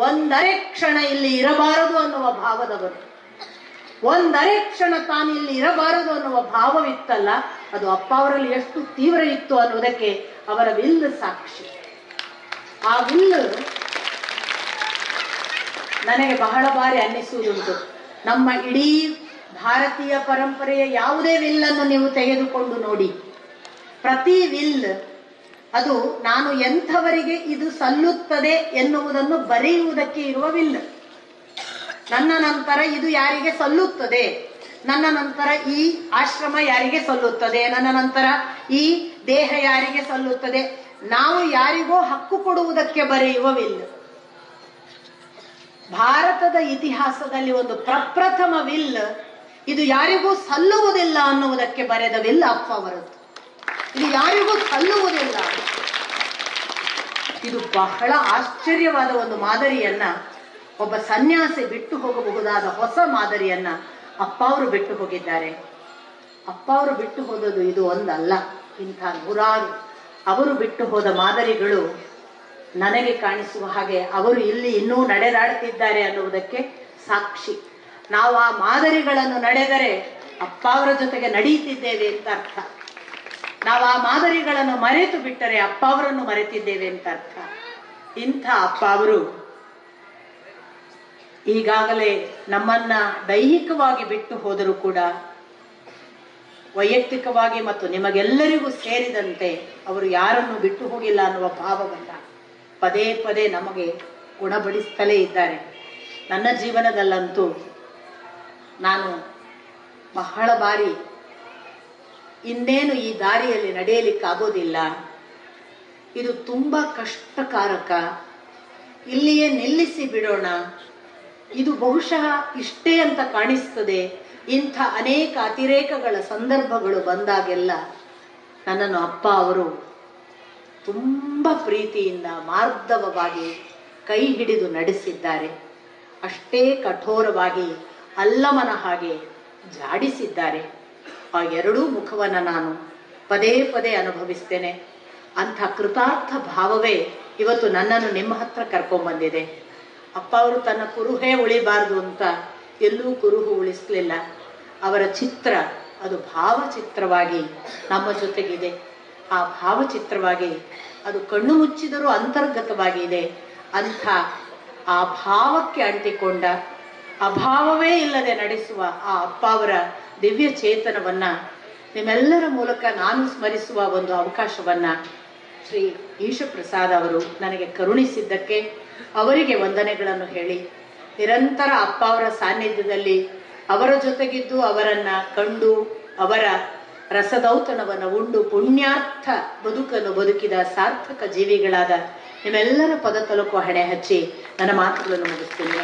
ಒಂದರೆ ಕ್ಷಣ ಇಲ್ಲಿ ಇರಬಾರದು ಅನ್ನುವ ಭಾವದವನು. ಒಂದರೆ ಕ್ಷಣ ತಾನು ಇಲ್ಲಿ ಇರಬಾರದು ಅನ್ನುವ ಭಾವವಿತ್ತಲ್ಲ, ಅದು ಅಪ್ಪ ಅವರಲ್ಲಿ ಎಷ್ಟು ತೀವ್ರ ಇತ್ತು ಅನ್ನುವುದಕ್ಕೆ ಅವರ ವಿಲ್ಲು ಸಾಕ್ಷಿ. ಆ ವಿಲ್ಲು ನನಗೆ ಬಹಳ ಬಾರಿ ಅನ್ನಿಸುವುದುಂಟು. ನಮ್ಮ ಇಡೀ ಭಾರತೀಯ ಪರಂಪರೆಯ ಯಾವುದೇ ವಿಲ್ಲನ್ನು ನೀವು ತೆಗೆದುಕೊಂಡು ನೋಡಿ, ಪ್ರತಿ ವಿಲ್ ಅದು ನಾನು ಎಂಥವರಿಗೆ ಇದು ಸಲ್ಲುತ್ತದೆ ಎನ್ನುವುದನ್ನು ಬರೆಯುವುದಕ್ಕೆ ಇರುವ ವಿಲ್. ನನ್ನ ನಂತರ ಇದು ಯಾರಿಗೆ ಸಲ್ಲುತ್ತದೆ, ನನ್ನ ನಂತರ ಈ ಆಶ್ರಮ ಯಾರಿಗೆ ಸಲ್ಲುತ್ತದೆ, ನನ್ನ ನಂತರ ಈ ದೇಹ ಯಾರಿಗೆ ಸಲ್ಲುತ್ತದೆ, ನಾವು ಯಾರಿಗೋ ಹಕ್ಕು ಕೊಡುವುದಕ್ಕೆ ಬರೆಯುವ ವಿಲ್. ಭಾರತದ ಇತಿಹಾಸದಲ್ಲಿ ಒಂದು ಪ್ರಪ್ರಥಮ ವಿಲ್ ಇದು ಯಾರಿಗೂ ಸಲ್ಲುವುದಿಲ್ಲ ಅನ್ನುವುದಕ್ಕೆ ಬರೆದ ವಿಲ್ ಅಪ್ಪ ಅವರದ್ದು. ಇದು ಯಾರಿಗೂ ಸಲ್ಲುವುದಿಲ್ಲ. ಇದು ಬಹಳ ಆಶ್ಚರ್ಯವಾದ ಒಂದು ಮಾದರಿಯನ್ನ, ಒಬ್ಬ ಸನ್ಯಾಸಿ ಬಿಟ್ಟು ಹೋಗಬಹುದಾದ ಹೊಸ ಮಾದರಿಯನ್ನ ಅಪ್ಪ ಅವರು ಬಿಟ್ಟು ಹೋಗಿದ್ದಾರೆ. ಅಪ್ಪ ಅವರು ಬಿಟ್ಟು ಹೋದದ್ದು ಇದು ಒಂದಲ್ಲ, ಇಂಥ ನೂರಾರು ಅವರು ಬಿಟ್ಟು ಹೋದ ಮಾದರಿಗಳು ನನಗೆ ಕಾಣಿಸುವ ಹಾಗೆ ಅವರು ಇಲ್ಲಿ ಇನ್ನೂ ನಡೆದಾಡುತ್ತಿದ್ದಾರೆ ಅನ್ನುವುದಕ್ಕೆ ಸಾಕ್ಷಿ. ನಾವು ಆ ಮಾದರಿಗಳನ್ನು ನಡೆದರೆ ಅಪ್ಪ ಅವರ ಜೊತೆಗೆ ನಡೆಯುತ್ತಿದ್ದೇವೆ ಅಂತ ಅರ್ಥ. ನಾವು ಆ ಮಾದರಿಗಳನ್ನು ಮರೆತು ಬಿಟ್ಟರೆ ಅಪ್ಪ ಅವರನ್ನು ಮರೆತಿದ್ದೇವೆ ಅಂತ ಅರ್ಥ. ಇಂಥ ಅಪ್ಪ ಅವರು ಈಗಾಗಲೇ ನಮ್ಮನ್ನ ದೈಹಿಕವಾಗಿ ಬಿಟ್ಟು ಹೋದರೂ ಕೂಡ ವೈಯಕ್ತಿಕವಾಗಿ ಮತ್ತು ನಿಮಗೆಲ್ಲರಿಗೂ ಸೇರಿದಂತೆ ಅವರು ಯಾರನ್ನು ಬಿಟ್ಟು ಹೋಗಿಲ್ಲ ಅನ್ನುವ ಭಾವವನ್ನ ಪದೇ ಪದೇ ನಮಗೆ ಗುಣಪಡಿಸ್ತಲೇ ಇದ್ದಾರೆ. ನನ್ನ ಜೀವನದಲ್ಲಂತೂ ನಾನು ಬಹಳ ಬಾರಿ ಇನ್ನೇನು ಈ ದಾರಿಯಲ್ಲಿ ನಡೆಯಲಿಕ್ಕಾಗೋದಿಲ್ಲ, ಇದು ತುಂಬಾ ಕಷ್ಟಕಾರಕ, ಇಲ್ಲಿಯೇ ನಿಲ್ಲಿಸಿ ಬಿಡೋಣ, ಇದು ಬಹುಶಃ ಇಷ್ಟೇ ಅಂತ ಕಾಣಿಸ್ತದೆ, ಇಂಥ ಅನೇಕ ಅತಿರೇಕಗಳ ಸಂದರ್ಭಗಳು ಬಂದಾಗೆಲ್ಲ ನನ್ನನ್ನು ಅಪ್ಪ ಅವರು ತುಂಬ ಪ್ರೀತಿಯಿಂದ ಮಾರ್ಧವವಾಗಿ ಕೈ ಹಿಡಿದು ನಡೆಸಿದ್ದಾರೆ. ಅಷ್ಟೇ ಕಠೋರವಾಗಿ ಅಲ್ಲಮನ ಹಾಗೆ ಜಾಡಿಸಿದ್ದಾರೆ. ಆ ಎರಡೂ ಮುಖವನ್ನು ನಾನು ಪದೇ ಪದೇ ಅನುಭವಿಸ್ತೇನೆ. ಅಂಥ ಕೃತಾರ್ಥ ಭಾವವೇ ಇವತ್ತು ನನ್ನನ್ನು ನಿಮ್ಮ ಹತ್ರ ಕರ್ಕೊಂಡ್ಬಂದಿದೆ. ಅಪ್ಪ ಅವರು ತನ್ನ ಕುರುಹೇ ಉಳಿಬಾರ್ದು ಅಂತ ಎಲ್ಲೂ ಕುರುಹು ಉಳಿಸ್ಲಿಲ್ಲ. ಅವರ ಚಿತ್ರ ಅದು ಭಾವಚಿತ್ರವಾಗಿ ನಮ್ಮ ಜೊತೆಗಿದೆ. ಆ ಭಾವಚಿತ್ರವಾಗಿ ಅದು ಕಣ್ಣು ಮುಚ್ಚಿದರೂ ಅಂತರ್ಗತವಾಗಿದೆ. ಅಂಥ ಆ ಭಾವಕ್ಕೆ ಅಂಟಿಕೊಂಡ, ಅಭಾವವೇ ಇಲ್ಲದೆ ನಡೆಸುವ ಆ ಅಪ್ಪ ಅವರ ದಿವ್ಯ ಚೇತನವನ್ನ ನಿಮ್ಮೆಲ್ಲರ ಮೂಲಕ ನಾನು ಸ್ಮರಿಸುವ ಒಂದು ಅವಕಾಶವನ್ನ ಶ್ರೀ ಈಶಪ್ರಸಾದ್ ಅವರು ನನಗೆ ಕರುಣಿಸಿದ್ದಕ್ಕೆ ಅವರಿಗೆ ವಂದನೆಗಳನ್ನು ಹೇಳಿ, ನಿರಂತರ ಅಪ್ಪ ಅವರ ಸಾನ್ನಿಧ್ಯದಲ್ಲಿ ಅವರ ಜೊತೆಗಿದ್ದು ಅವರನ್ನ ಕಂಡು ಅವರ ರಸದೌತಣವನ್ನು ಉಂಡು ಪುಣ್ಯಾರ್ಥ ಬದುಕನ್ನು ಬದುಕಿದ ಸಾರ್ಥಕ ಜೀವಿಗಳಾದ ನಿಮ್ಮೆಲ್ಲರ ಪದ ತಲುಕುವ ಹಣೆ ಹಚ್ಚಿ ನನ್ನ ಮಾತುಗಳನ್ನು ಮುಗಿಸ್ತೀನಿ.